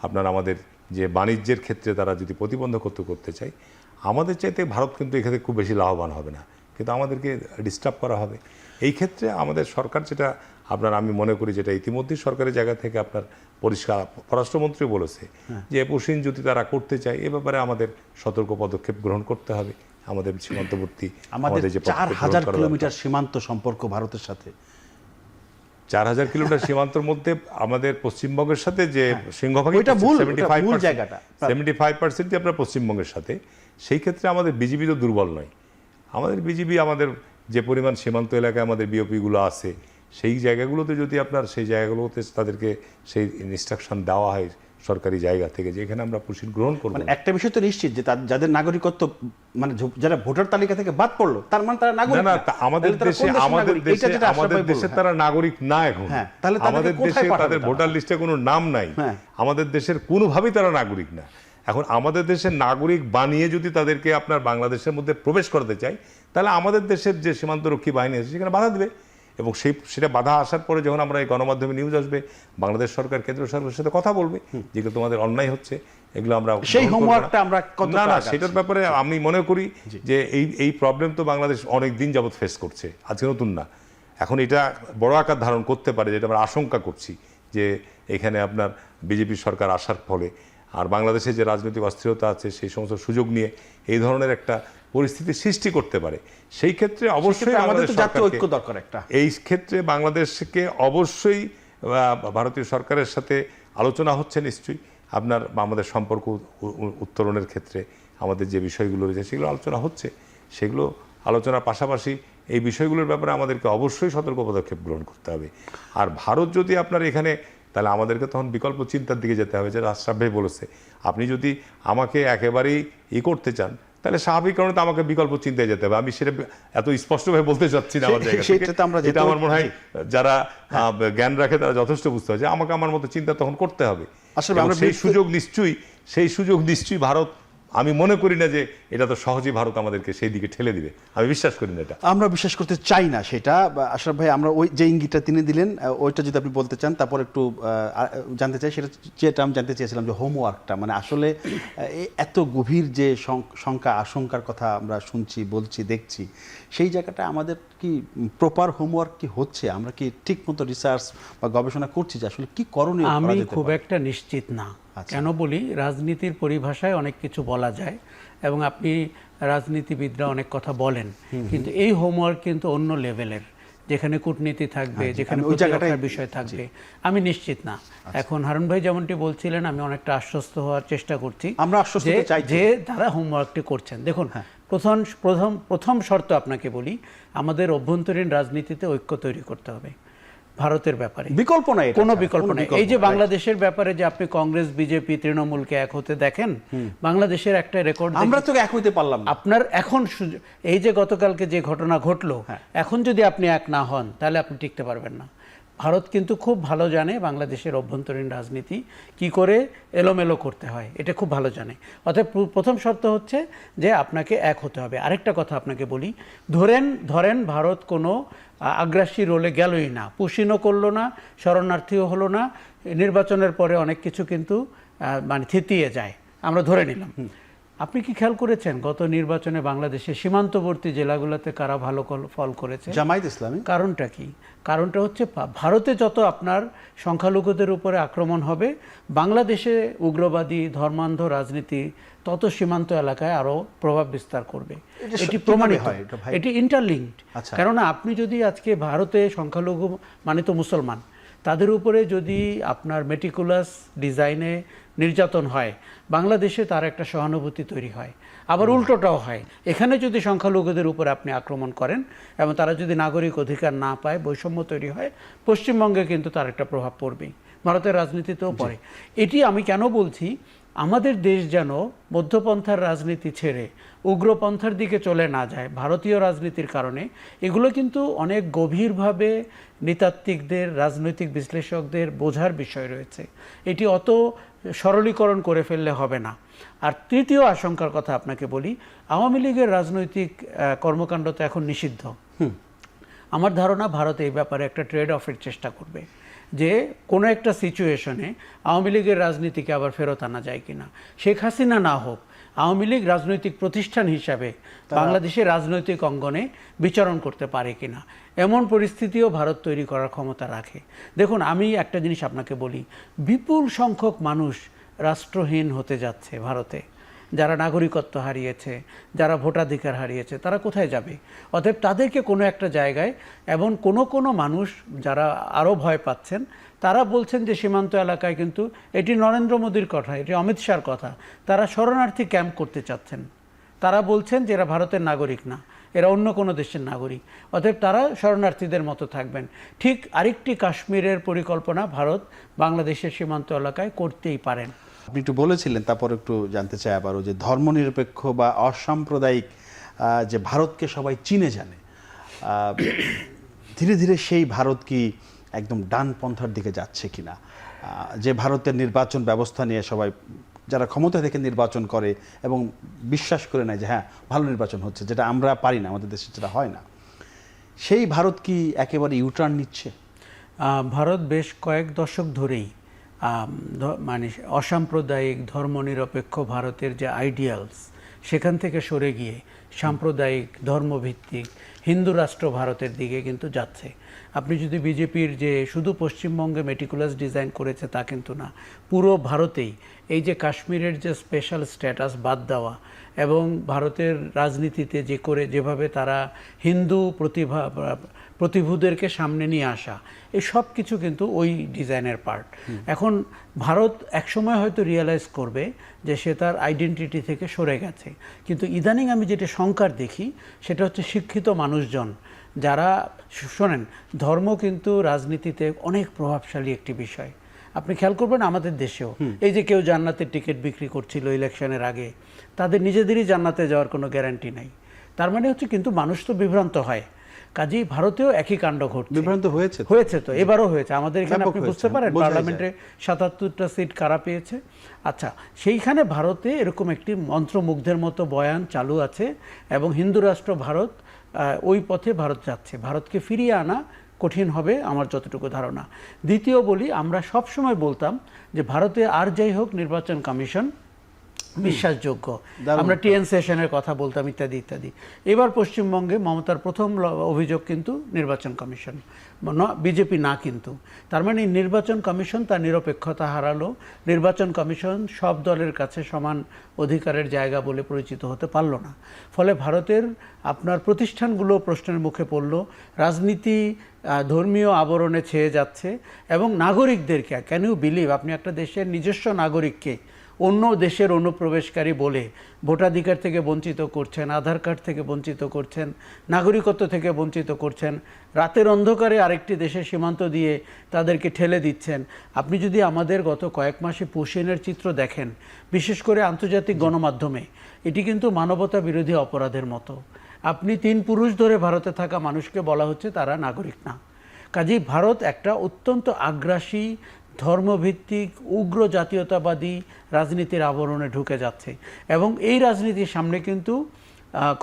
আপনার আমাদের যে বাণিজ্যের ক্ষেত্রে তারা যদি প্রতিবন্ধকত্ব করতে চায়, আমাদের চাইতে ভারত কিন্তু এখানে খুব বেশি লাভবান হবে না, কিন্তু আমাদেরকে ডিস্টার্ব করা হবে। এই ক্ষেত্রে আমাদের সরকার যেটা আপনার, আমি মনে করি যেটা ইতিমধ্যেই সরকারের জায়গা থেকে আপনার পরিষ্কার, পররাষ্ট্রমন্ত্রী বলেছে যে পুশিন যদি তারা করতে চায় এ ব্যাপারে আমাদের সতর্ক পদক্ষেপ গ্রহণ করতে হবে। আমাদের সীমান্তবর্তী আমাদের যে 4000 কিলোমিটার সীমান্ত সম্পর্ক ভারতের সাথে, 4000 কিলোমিটার সীমান্তের মধ্যে আমাদের পশ্চিমবঙ্গের সাথে যে সিংহভাগ 75% আপনার পশ্চিমবঙ্গের সাথে, সেই ক্ষেত্রে আমাদের বিজিবি তো দুর্বল নয়। আমাদের বিজিবি আমাদের যে পরিমাণ সীমান্ত এলাকায় আমাদের বিওপিগুলো আছে, সেই জায়গাগুলোতে যদি আপনার সেই জায়গাগুলোতে তাদেরকে সেই ইনস্ট্রাকশন দেওয়া হয় সরকারি জায়গা থেকে যে এখানে আমরা পুশিন গ্রহণ করব, মানে একটা বিষয় তো নিশ্চিত যে যাদের নাগরিকত্ব, মানে যারা ভোটার তালিকা থেকে বাদ পড়লো তার মানে তারা নাগরিক না। আমাদের দেশে তারা নাগরিক না। এখন আমাদের দেশে তাদের ভোটার লিস্টে কোনো নাম নাই, আমাদের দেশের কোনোভাবেই তারা নাগরিক না। এখন আমাদের দেশের নাগরিক বানিয়ে যদি তাদেরকে আপনার বাংলাদেশের মধ্যে প্রবেশ করতে চাই, তাহলে আমাদের দেশের যে সীমান্তরক্ষী বাহিনী আছে সেখানে বাধা দেবে, এবং সেটা বাধা আসার পরে যখন আমরা এই গণমাধ্যমে নিউজ আসবে, বাংলাদেশ সরকার কেন্দ্র সরকারের সাথে কথা বলবে যেগুলো তোমাদের অন্যায় হচ্ছে, এগুলো আমরা সেই হোমওয়ার্কটা আমরা না সেটার ব্যাপারে আমি মনে করি যে এই প্রবলেম তো বাংলাদেশ অনেক দিন যাবত ফেস করছে, আজকে নতুন না। এখন এটা বড় আকার ধারণ করতে পারে, যেটা আমরা আশঙ্কা করছি যে এখানে আপনার বিজেপি সরকার আসার ফলে আর বাংলাদেশে যে রাজনৈতিক অস্থিরতা আছে সেই সমস্ত সুযোগ নিয়ে এই ধরনের একটা পরিস্থিতি সৃষ্টি করতে পারে। সেই ক্ষেত্রে অবশ্যই আমাদের জাতীয় ঐক্য দরকার। একটা এই ক্ষেত্রে বাংলাদেশকে অবশ্যই ভারতীয় সরকারের সাথে আলোচনা হচ্ছে নিশ্চয়ই, আপনার আমাদের সম্পর্ক উত্তরণের ক্ষেত্রে আমাদের যে বিষয়গুলো রয়েছে সেগুলো আলোচনা হচ্ছে। সেগুলো আলোচনার পাশাপাশি এই বিষয়গুলোর ব্যাপারে আমাদেরকে অবশ্যই সতর্ক পদক্ষেপ গ্রহণ করতে হবে। আর ভারত যদি আপনার এখানে, তাহলে আমাদেরকে তখন বিকল্প চিন্তার দিকে যেতে হবে। যে আশরাফ ভাই বলেছে, আপনি যদি আমাকে একেবারেই করতে চান তাহলে স্বাভাবিক কারণে তো আমাকে বিকল্প চিন্তায় যেতে হবে। আমি সেটা এত স্পষ্টভাবে বলতে চাচ্ছি না আমার জায়গা থেকে, এটা আমার মনে হয় যারা জ্ঞান রাখে তারা যথেষ্ট বুঝতে হয় যে আমাকে আমার মতো চিন্তা তখন করতে হবে। আসলে সেই সুযোগ নিশ্চয়ই ভারত, আমি মনে করি না যে এটা তো সহজেই ভারত আমাদেরকে সেই দিকে ঠেলে দিবে, আমি বিশ্বাস করি না এটা, আমরা বিশ্বাস করতে চাই না সেটা। আশরাফ ভাই, আমরা ওই যে ইঙ্গিতটা তিনি দিলেন ওইটা যদি আপনি বলতে চান, তারপর একটু জানতে চাই সেটা, যেটা আমি জানতে চেয়েছিলাম যে হোমওয়ার্কটা, মানে আসলে এত গভীর যে শঙ্কা আশঙ্কার কথা আমরা শুনছি, বলছি, দেখছি, সেই জায়গাটা আমাদের কি প্রপার হোমওয়ার্ক কি হচ্ছে? আমরা কি ঠিক মতো রিসার্চ বা গবেষণা করছি যে আসলে কি করণীয়? আমি খুব একটা নিশ্চিত না। কেন বলি, রাজনীতির পরিভাষায় অনেক কিছু বলা যায় এবং আপনি রাজনীতিবিদরা অনেক কথা বলেন, কিন্তু এই হোমওয়ার্ক কিন্তু অন্য লেভেলের। যেখানে কূটনীতি থাকবে, যেখানে ওই জায়গাটায় প্রতিরক্ষার বিষয় থাকবে, আমি নিশ্চিত না। এখন হারুন ভাই যেমনটি বলছিলেন, আমি অনেকটা আশ্বস্ত হওয়ার চেষ্টা করছি, আমরা আশ্বস্ত হতে চাই যে তারা হোমওয়ার্কটি করছেন। দেখুন, প্রথম শর্ত আপনাকে বলি, আমাদের অভ্যন্তরীণ রাজনীতিতে ঐক্য তৈরি করতে হবে ভারতের ব্যাপারে, বিকল্প নাই, কোনো বিকল্প নাই। এই যে বাংলাদেশের ব্যাপারে যে আপনি কংগ্রেস, বিজেপি, তৃণমূলকে এক হতে দেখেন, বাংলাদেশের একটা রেকর্ড, আমরা তো এক হইতে পারলাম না। আপনার এখন এই যে গতকালকে যে ঘটনা ঘটলো, এখন যদি আপনি এক না হন তাহলে আপনি টিকতে পারবেন না। ভারত কিন্তু খুব ভালো জানে বাংলাদেশের অভ্যন্তরীণ রাজনীতি কি করে এলোমেলো করতে হয়, এটা খুব ভালো জানে। অর্থাৎ প্রথম শর্ত হচ্ছে যে আপনাকে এক হতে হবে। আরেকটা কথা আপনাকে বলি, ধরেন ভারত কোনো আগ্রাসী রোলে গেলই না, পুশিনও করলো না, শরণার্থীও হলো না, নির্বাচনের পরে অনেক কিছু কিন্তু মানে থিতিয়ে যায়, আমরা ধরে নিলাম। আপনি কি খেয়াল করেছেন গত নির্বাচনে বাংলাদেশের সীমান্তবর্তী জেলাগুলোতে কারা ভালো ফল করেছে? জামায়াত ইসলামী। কারণটা কি? কারণটা হচ্ছে ভারতে যত আপনার সংখ্যালঘুদের উপরে আক্রমণ হবে, বাংলাদেশে উগ্রবাদী ধর্মান্ধ রাজনীতি তত সীমান্ত এলাকায় আরো প্রভাব বিস্তার করবে। এটি প্রমাণিত, এটি ইন্টারলিঙ্কড। কেননা আপনি যদি আজকে ভারতে সংখ্যালঘু মানে তো মুসলমান, তাদের উপরে যদি আপনার মেটিকুলাস ডিজাইনে নির্যাতন হয়, বাংলাদেশে তার একটা সহানুভূতি তৈরি হয়। আবার উল্টোটাও হয়, এখানে যদি সংখ্যালঘুদের উপরে আপনি আক্রমণ করেন এবং তারা যদি নাগরিক অধিকার না পায়, বৈষম্য তৈরি হয়, পশ্চিমবঙ্গে কিন্তু তার একটা প্রভাব পড়বেই, ভারতের রাজনীতিতেও পড়ে। এটি আমি কেন বলছি, আমাদের দেশ যেন মধ্যপন্থার রাজনীতি ছেড়ে উগ্রপন্থার দিকে চলে না যায় ভারতীয় রাজনীতির কারণে। এগুলো কিন্তু অনেক গভীরভাবে নৃতাত্ত্বিকদের, রাজনৈতিক বিশ্লেষকদের বোঝার বিষয় রয়েছে, এটি অত সরলীকরণ করে ফেললে হবে না। আর তৃতীয় আশঙ্কার কথা আপনাকে বলি, আওয়ামী লীগের রাজনৈতিক কর্মকাণ্ড তো এখন নিষিদ্ধ। আমার ধারণা ভারত এই ব্যাপারে একটা ট্রেড অফের চেষ্টা করবে, যে কোনো একটা সিচুয়েশনে আওয়ামী লীগের রাজনীতিকে আবার ফেরত আনা যায় কিনা। শেখ হাসিনা না হোক, আওয়ামী লীগ রাজনৈতিক প্রতিষ্ঠান হিসাবে বাংলাদেশের রাজনৈতিক অঙ্গনে বিচরণ করতে পারে কিনা, এমন পরিস্থিতিও ভারত তৈরি করার ক্ষমতা রাখে। দেখুন, আমি একটা জিনিস আপনাকে বলি, বিপুল সংখ্যক মানুষ রাষ্ট্রহীন হতে যাচ্ছে ভারতে, যারা নাগরিকত্ব হারিয়েছে, যারা ভোটাধিকার হারিয়েছে, তারা কোথায় যাবে? অতএব তাদেরকে কোনো একটা জায়গায়, এবং কোনো মানুষ যারা আরও ভয় পাচ্ছেন, তারা বলছেন যে সীমান্ত এলাকায়, কিন্তু এটি নরেন্দ্র মোদীর কথা, এটি অমিত শাহর কথা, তারা শরণার্থী ক্যাম্প করতে চাচ্ছেন। তারা বলছেন যে এরা ভারতের নাগরিক না, এরা অন্য কোনো দেশের নাগরিক, অতএব তারা শরণার্থীদের মতো থাকবেন। ঠিক আরেকটি কাশ্মীরের পরিকল্পনা ভারত বাংলাদেশের সীমান্ত এলাকায় করতেই পারেন। আপনি একটু বলেছিলেন, তারপর একটু জানতে চাই আবারও, যে ধর্মনিরপেক্ষ বা অসাম্প্রদায়িক যে ভারতকে সবাই চিনে জানে, ধীরে ধীরে সেই ভারত কি একদম ডানপন্থার দিকে যাচ্ছে কিনা? যে ভারতের নির্বাচন ব্যবস্থা নিয়ে সবাই যারা ক্ষমতা থেকে নির্বাচন করে এবং বিশ্বাস করে নেয় যে হ্যাঁ ভালো নির্বাচন হচ্ছে, যেটা আমরা পারি না, আমাদের দেশে যেটা হয় না, সেই ভারত কি একেবারে ইউটার্ন নিচ্ছে? ভারত বেশ কয়েক দশক ধরেই মানে অসাম্প্রদায়িক ধর্মনিরপেক্ষ ভারতের যে আইডিয়ালস, সেখান থেকে সরে গিয়ে সাম্প্রদায়িক ধর্মভিত্তিক হিন্দু রাষ্ট্র ভারতের দিকে কিন্তু যাচ্ছে। আপনি যদি বিজেপির যে শুধু পশ্চিমবঙ্গে মেটিকুলাস ডিজাইন করেছে তা কিন্তু না, পুরো ভারতেই এই যে কাশ্মীরের যে স্পেশাল স্ট্যাটাস বাদ দেওয়া এবং ভারতের রাজনীতিতে যেভাবে তারা হিন্দু প্রতিভূদেরকে সামনে নিয়ে আসা, এই সব কিছু কিন্তু ওই ডিজাইনের পার্ট। এখন ভারত একসময় হয়তো রিয়েলাইজ করবে যে সে তার আইডেন্টিটি থেকে সরে গেছে, কিন্তু ইদানিং আমি যেটা শঙ্কার দেখি সেটা হচ্ছে শিক্ষিত মানুষজন যারা, শোনেন, ধর্ম কিন্তু রাজনীতিতে অনেক প্রভাবশালী একটি বিষয়। আপনি খেয়াল করবেন আমাদের দেশেও এই যে কেউ জান্নাতের টিকিট বিক্রি করছিল ইলেকশনের আগে, তাদের নিজেদেরই জান্নাতে যাওয়ার কোনো গ্যারান্টি নাই। তার মানে হচ্ছে কিন্তু মানুষ তো বিভ্রান্ত হয়, কাজেই ভারতেও একই কাণ্ড ঘটছে, বিভ্রান্ত হয়েছে তো এবারও হয়েছে আমাদের এখানে। আপনি বুঝতে পারেন পার্লামেন্টে 77টা সিট কারা পেয়েছে। আচ্ছা, সেইখানে ভারতে এরকম একটি মন্ত্রমুগ্ধের মতো বয়ান চালু আছে এবং হিন্দু রাষ্ট্র ভারত ওই পথে ভারত যাচ্ছে। ভারতকে ফিরিয়ে আনা কঠিন হবে আমার যতটুকু ধারণা। দ্বিতীয় বলি, আমরা সব সময় বলতাম যে ভারতে আর যাই হোক নির্বাচন কমিশন বিশ্বাসযোগ্য, আমরা টিএন সেশনের কথা বলতাম ইত্যাদি ইত্যাদি। এবার পশ্চিমবঙ্গে মমতার প্রথম অভিযোগ কিন্তু নির্বাচন কমিশন, বিজেপি না। কিন্তু তার মানে নির্বাচন কমিশন তার নিরপেক্ষতা হারালো। নির্বাচন কমিশন সব দলের কাছে সমান অধিকারের জায়গা বলে পরিচিত হতে পারল না। ফলে ভারতের আপনার প্রতিষ্ঠানগুলো প্রশ্নের মুখে পড়ল, রাজনীতি ধর্মীয় আবরণে ছেয়ে যাচ্ছে এবং নাগরিকদেরকে, ক্যান ইউ বিলিভ, আপনি একটা দেশের নিজস্ব নাগরিককে অন্য দেশের অনুপ্রবেশকারী বলে ভোটাধিকার থেকে বঞ্চিত করছেন, আধার কার্ড থেকে বঞ্চিত করছেন, নাগরিকত্ব থেকে বঞ্চিত করছেন, রাতের অন্ধকারে আরেকটি দেশের সীমান্ত দিয়ে তাদেরকে ঠেলে দিচ্ছেন। আপনি যদি আমাদের গত কয়েক মাসে পুশিনের চিত্র দেখেন, বিশেষ করে আন্তর্জাতিক গণমাধ্যমে, এটি কিন্তু মানবতা বিরোধী অপরাধের মতো। আপনি 3 পুরুষ ধরে ভারতে থাকা মানুষকে বলা হচ্ছে তারা নাগরিক না। কাজেই ভারত একটা অত্যন্ত আগ্রাসী, ধর্মভিত্তিক, উগ্র জাতীয়তাবাদী রাজনীতির আবরণে ঢুকে যাচ্ছে এবং এই রাজনীতির সামনে কিন্তু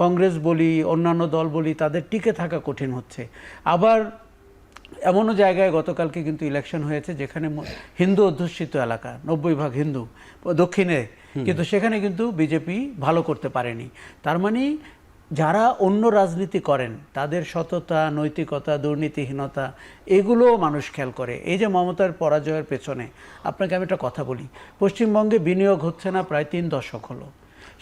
কংগ্রেস বলি, অন্যান্য দল বলি, তাদের টিকে থাকা কঠিন হচ্ছে। আবার এমনও জায়গায় গতকালকে কিন্তু ইলেকশন হয়েছে যেখানে হিন্দু অধ্যুষিত এলাকা, 90% হিন্দু দক্ষিণে, কিন্তু সেখানে কিন্তু বিজেপি ভালো করতে পারেনি। তার মানে যারা অন্য রাজনীতি করেন তাদের সততা, নৈতিকতা, দুর্নীতিহীনতা এগুলোও মানুষ খেয়াল করে। এই যে মমতার পরাজয়ের পেছনে আপনাকে আমি একটা কথা বলি, পশ্চিমবঙ্গে বিনিয়োগ হচ্ছে না প্রায় 3 দশক হলো।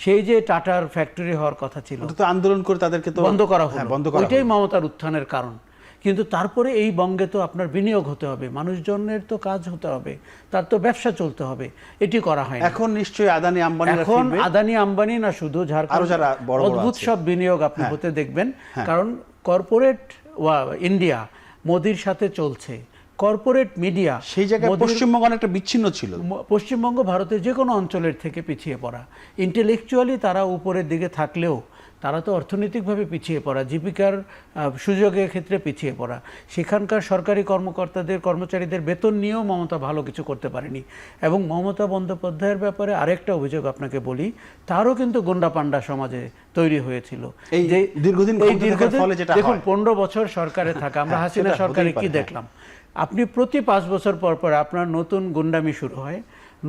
সেই যে টাটার ফ্যাক্টরি হওয়ার কথা ছিল, আন্দোলন করে তাদেরকে তো বন্ধ করা হলো, ওইটাই মমতার উত্থানের কারণ। কিন্তু তারপরে এই বঙ্গে তো আপনার বিনিয়োগ হতে হবে, মানুষজনের তো কাজ হতে হবে, তার তো ব্যবসা চলতে হবে, এটি করা হয়। এখন নিশ্চয়ই আদানি আম্বানি, এখন আদানি আম্বানি না শুধু, ঝাড়খণ্ড অদ্ভুত সব বিনিয়োগ আপনি হতে দেখবেন। কারণ কর্পোরেট ইন্ডিয়া মোদির সাথে চলছে, কর্পোরেট মিডিয়া সেই জায়গায় পশ্চিমবঙ্গ অনেকটা বিচ্ছিন্ন ছিল। পশ্চিমবঙ্গ ভারতের যে কোনো অঞ্চলের থেকে পিছিয়ে পড়া, ইন্টেলেকচুয়ালি তারা উপরের দিকে থাকলেও তারা তো অর্থনৈতিকভাবে পিছিয়ে পড়া, জীবিকার সুযোগের ক্ষেত্রে পিছিয়ে পড়া। সেখানকার সরকারি কর্মকর্তাদের, কর্মচারীদের বেতন নিয়েও মমতা ভালো কিছু করতে পারেনি। এবং মমতা বন্দ্যোপাধ্যায়ের ব্যাপারে আরেকটা অভিযোগ আপনাকে বলি, তারও কিন্তু গুন্ডা পান্ডা সমাজে তৈরি হয়েছিল। এই যে দীর্ঘদিন দেখুন 15 বছর সরকারে থাকা, আমরা হাসিনা সরকারে কি দেখলাম, আপনি প্রতি 5 বছর পর পর আপনার নতুন গুন্ডামি শুরু হয়,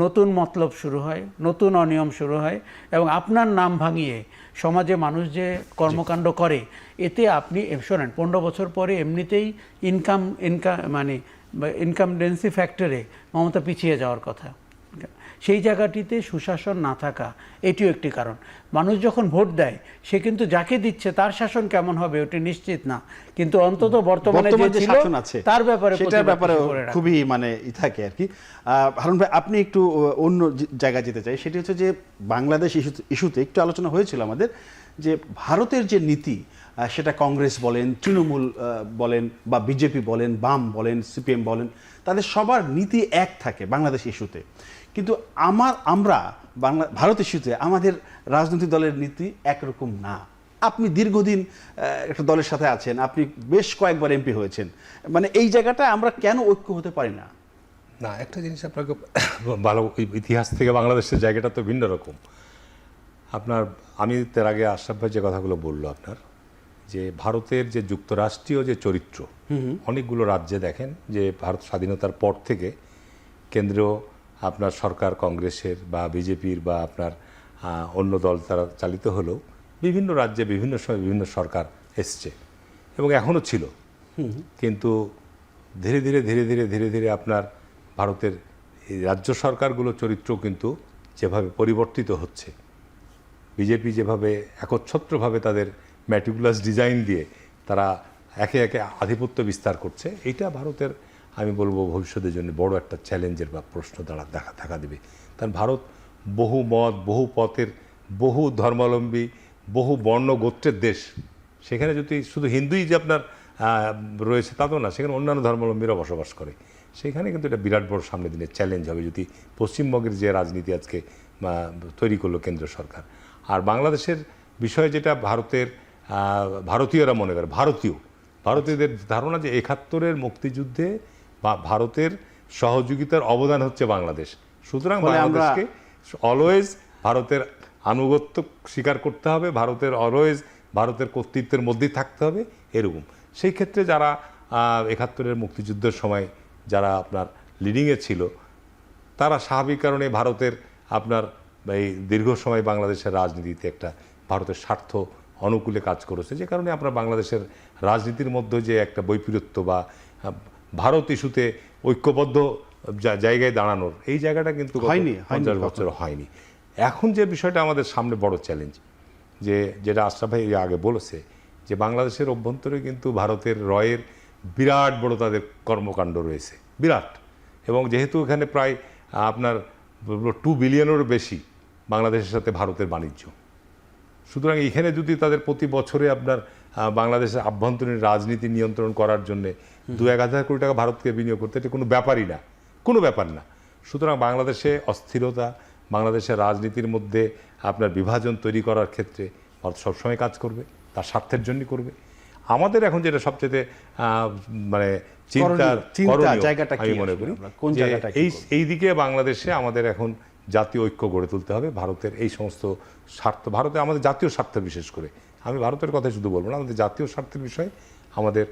নতুন মতলব শুরু হয়, নতুন অনিয়ম শুরু হয় এবং আপনার নাম ভাঙিয়ে সমাজে মানুষ যে কর্মকাণ্ড করে, এতে আপনি শোনেন 15 বছর পরে এমনিতেই ইনকামডেন্সি ফ্যাক্টরে মমতা পিছিয়ে যাওয়ার কথা। সেই জায়গাটিতে সুশাসন না থাকা এটিও একটি কারণ। মানুষ যখন ভোট দেয় সে কিন্তু যাকে দিচ্ছে তার শাসন কেমন হবে ওটি নিশ্চিত না, কিন্তু অন্তত বর্তমানে যে শাসন আছে তার ব্যাপারে খুবই থাকে আর কি। হারুন ভাই, আপনি একটু অন্য জায়গায় যেতে চাই, সেটি হচ্ছে যে বাংলাদেশ ইস্যুতে একটু আলোচনা হয়েছিল আমাদের, যে ভারতের যে নীতি, সেটা কংগ্রেস বলেন, তৃণমূল বলেন, বা বিজেপি বলেন, বাম বলেন, সিপিএম বলেন, তাদের সবার নীতি এক থাকে বাংলাদেশ ইস্যুতে। কিন্তু আমরা ভারত ইস্যুতে আমাদের রাজনৈতিক দলের নীতি একরকম না। আপনি দীর্ঘদিন একটা দলের সাথে আছেন, আপনি বেশ কয়েকবার এমপি হয়েছেন, এই জায়গাটা আমরা কেন ঐক্য হতে পারি না? না, একটা জিনিস আপনাকে ভালো, ইতিহাস থেকে বাংলাদেশের জায়গাটা তো ভিন্ন রকম। আমি তার আগে আশরাফ ভাই যে কথাগুলো বললো আপনার, যে ভারতের যে যুক্তরাষ্ট্রীয় যে চরিত্র, অনেকগুলো রাজ্যে দেখেন যে ভারত স্বাধীনতার পর থেকে কেন্দ্রীয় আপনার সরকার, কংগ্রেসের বা বিজেপির বা আপনার অন্য দল তারা চালিত হলেও বিভিন্ন রাজ্যে বিভিন্ন সময় বিভিন্ন সরকার এসছে এবং এখনও ছিল। কিন্তু ধীরে ধীরে ধীরে ধীরে ধীরে ধীরে আপনার ভারতের এই রাজ্য সরকারগুলো চরিত্র কিন্তু যেভাবে পরিবর্তিত হচ্ছে, বিজেপি যেভাবে একচ্ছত্রভাবে তাদের ম্যাটিকুলাস ডিজাইন দিয়ে তারা একে একে আধিপত্য বিস্তার করছে, এইটা ভারতের, আমি বলবো, ভবিষ্যতের জন্য বড় একটা চ্যালেঞ্জের বা প্রশ্ন দেখা দেবে। কারণ ভারত বহু মত, বহু পথের, বহু ধর্মাবলম্বী, বহু বর্ণ গোত্রের দেশ। সেখানে যদি শুধু হিন্দুই যে আপনার রয়েছে তা তো না, সেখানে অন্যান্য ধর্মাবলম্বীরা বসবাস করে। সেখানে কিন্তু এটা বিরাট বড় সামনের দিনে চ্যালেঞ্জ হবে যদি পশ্চিমবঙ্গের যে রাজনীতি আজকে তৈরি করলো কেন্দ্র সরকার। আর বাংলাদেশের বিষয়ে যেটা ভারতীয়রা মনে করে, ভারতীয়দের ধারণা যে 71-এর মুক্তিযুদ্ধে বা ভারতের সহযোগিতার অবদান হচ্ছে বাংলাদেশ, সুতরাং বাংলাদেশকে অলওয়েজ ভারতের আনুগত্য স্বীকার করতে হবে, ভারতের কর্তৃত্বের মধ্যেই থাকতে হবে, এরকম। সেই ক্ষেত্রে যারা 71-এর মুক্তিযুদ্ধের সময় যারা আপনার লিডিংয়ে ছিল, তারা স্বাভাবিক কারণে ভারতের আপনার এই দীর্ঘ সময় বাংলাদেশের রাজনীতিতে একটা ভারতের স্বার্থ অনুকূলে কাজ করেছে, যে কারণে আমরা বাংলাদেশের রাজনীতির মধ্যে যে একটা বৈপরীত্য বা ভারত ইস্যুতে ঐক্যবদ্ধ জায়গায় দাঁড়ানোর এই জায়গাটা কিন্তু হয়নি 50 বছর হয়নি। এখন যে বিষয়টা আমাদের সামনে বড় চ্যালেঞ্জ, যেটা আশরাফ ভাই আগে বলেছে, যে বাংলাদেশের অভ্যন্তরে কিন্তু ভারতের রয়ের বিরাট বড় তাদের কর্মকাণ্ড রয়েছে, বিরাট। এবং যেহেতু এখানে প্রায় আপনার 2 বিলিয়নেরও বেশি বাংলাদেশের সাথে ভারতের বাণিজ্য, সুতরাং এখানে যদি তাদের প্রতি বছরে আপনার বাংলাদেশের আভ্যন্তরীণ রাজনীতি নিয়ন্ত্রণ করার জন্য 2-1 হাজার কোটি টাকা ভারতকে বিনিয়োগ করতে, এটা কোনো ব্যাপারই না, কোনো ব্যাপার না। সুতরাং বাংলাদেশে অস্থিরতা, বাংলাদেশের রাজনীতির মধ্যে আপনার বিভাজন তৈরি করার ক্ষেত্রে ভারত সবসময় কাজ করবে, তার স্বার্থের জন্য করবে। আমাদের এখন যেটা সবচেয়ে মানে চিন্তার জায়গাটা আমি মনে করি এই দিকে বাংলাদেশে আমাদের এখন জাতীয় ঐক্য গড়ে তুলতে হবে। ভারতের এই সমস্ত স্বার্থ, ভারতে আমাদের জাতীয় স্বার্থের, বিশেষ করে আমি ভারতের কথা শুধু বলবো না, আমাদের জাতীয় স্বার্থের বিষয়ে আমাদের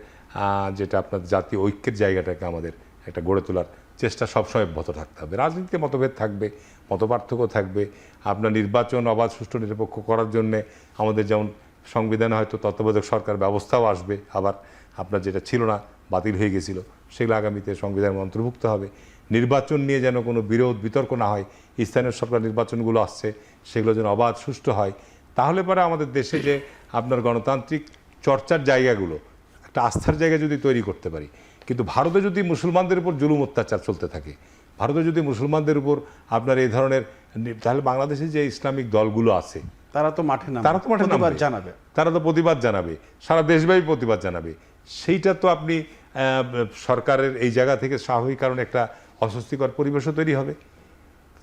যেটা আপনার জাতীয় ঐক্যের জায়গাটাকে আমাদের একটা গড়ে তোলার চেষ্টা সবসময় অব্যাহত থাকতে হবে। রাজনীতিতে মতভেদ থাকবে, মতপার্থক্য থাকবে, আপনার নির্বাচন অবাধ সুষ্ঠু নিরপেক্ষ করার জন্যে আমাদের যেমন সংবিধানে হয়তো তত্ত্বাবধায়ক সরকার ব্যবস্থাও আসবে, আবার আপনার যেটা ছিল না বাতিল হয়ে গেছিল সেগুলো আগামীতে সংবিধানে অন্তর্ভুক্ত হবে। নির্বাচন নিয়ে যেন কোনো বিরোধ বিতর্ক না হয়, স্থানীয় সরকার নির্বাচনগুলো আসছে সেগুলো যেন অবাধ সুষ্ঠু হয়, তাহলে পরে আমাদের দেশে যে আপনার গণতান্ত্রিক চর্চার জায়গাগুলো একটা আস্থার জায়গা যদি তৈরি করতে পারি। কিন্তু ভারতে যদি মুসলমানদের উপর জুলুম অত্যাচার চলতে থাকে, ভারতে যদি মুসলমানদের উপর আপনার এই ধরনের, তাহলে বাংলাদেশে যে ইসলামিক দলগুলো আছে তারা তো মাঠে জানাবে, তারা তো প্রতিবাদ জানাবে, সারা দেশব্যাপী প্রতিবাদ জানাবে। সেইটা তো আপনি সরকারের এই জায়গা থেকে স্বাভাবিক কারণে একটা অস্বস্তিকর পরিবেশও তৈরি হবে।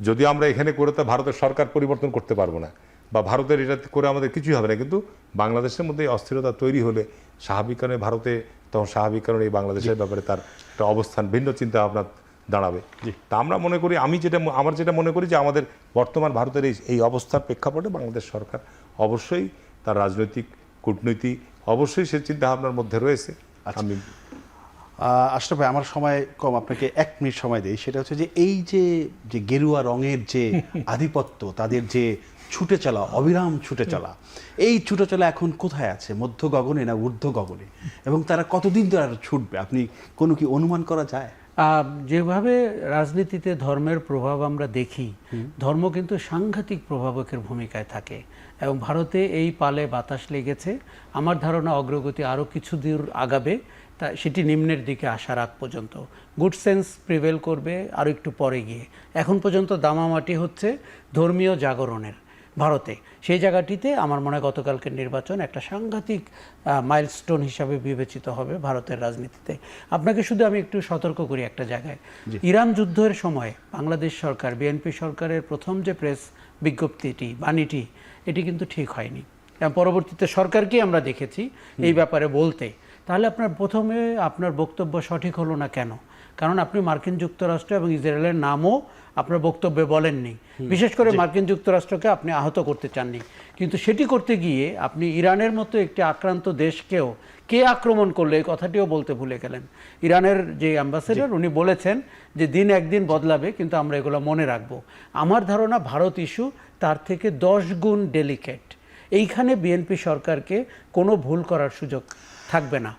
যদি আমরা এখানে করে তা ভারতের সরকার পরিবর্তন করতে পারবো না, বা ভারতের এটা করে আমাদের কিছুই হবে না, কিন্তু বাংলাদেশের মধ্যে অস্থিরতা তৈরি হলে স্বাভাবিক কারণে ভারতে তখন স্বাভাবিক কারণে এই বাংলাদেশের ব্যাপারে তার একটা অবস্থান, ভিন্ন চিন্তা ভাবনা দাঁড়াবে। তা আমরা মনে করি, আমার যেটা মনে করি যে আমাদের বর্তমান ভারতের এই অবস্থার প্রেক্ষাপটে বাংলাদেশ সরকার অবশ্যই তার রাজনৈতিক কূটনীতি অবশ্যই সে চিন্তা ভাবনার মধ্যে রয়েছে। আমি আশরাফ ভাই, আমার সময় কম, আপনাকে 1 মিনিট সময় দেই। সেটা হচ্ছে যে এই যে গেরুয়া রঙের যে আধিপত্য, তাদের যে ছুটে চলা, অবিরাম ছুটে চলা, এই ছুটে চলা এখন কোথায় আছে? মধ্য গগনে না ঊর্ধ্ব গগনে? এবং তারা কতদিন ধরে আর ছুটবে? আপনি কোনো কি অনুমান করা যায়? যেভাবে রাজনীতিতে ধর্মের প্রভাব আমরা দেখি, ধর্ম কিন্তু সাংঘাতিক প্রভাবকের ভূমিকায় থাকে, এবং ভারতে এই পালে বাতাস লেগেছে। আমার ধারণা অগ্রগতি আরও কিছু দূর আগাবে, তা সেটি নিম্নের দিকে আসার আগ পর্যন্ত গুড সেন্স প্রিভেল করবে আরও একটু পরে গিয়ে। এখন পর্যন্ত দামামাটি হচ্ছে ধর্মীয় জাগরণের ভারতে। সেই জায়গাটিতে আমার মনে হয় গতকালকের নির্বাচন একটা সাংঘাতিক মাইলস্টোন হিসাবে বিবেচিত হবে ভারতের রাজনীতিতে। আপনাকে শুধু আমি একটু সতর্ক করি একটা জায়গায়, ইরান যুদ্ধের সময় বাংলাদেশ সরকার, বিএনপি সরকারের প্রথম যে প্রেস বিজ্ঞপ্তিটি, বাণীটি, এটি কিন্তু ঠিক হয়নি। পরবর্তীতে সরকারকেই আমরা দেখেছি এই ব্যাপারে বলতে। তাহলে প্রথমে আপনার বক্তব্য সঠিক হলো না কেন? কারণ আপনি মার্কিন যুক্তরাষ্ট্র এবং ইসরায়েলের নামও আপনার বক্তব্যে বলেননি, বিশেষ করে মার্কিন যুক্তরাষ্ট্রকে আপনি আহত করতে চাননি। কিন্তু সেটি করতে গিয়ে আপনি ইরানের মতো একটি আক্রান্ত দেশকেও কে আক্রমণ করলো এই কথাটিও বলতে ভুলে গেলেন। ইরানের যে অ্যাম্বাসেডর উনি বলেছেন যে দিন একদিন বদলাবে, কিন্তু আমরা এগুলো মনে রাখবো। আমার ধারণা ভারত ইস্যু তার থেকে 10 গুণ ডেলিকেট। এইখানে বিএনপি সরকারকে কোনো ভুল করার সুযোগ থাকবে না।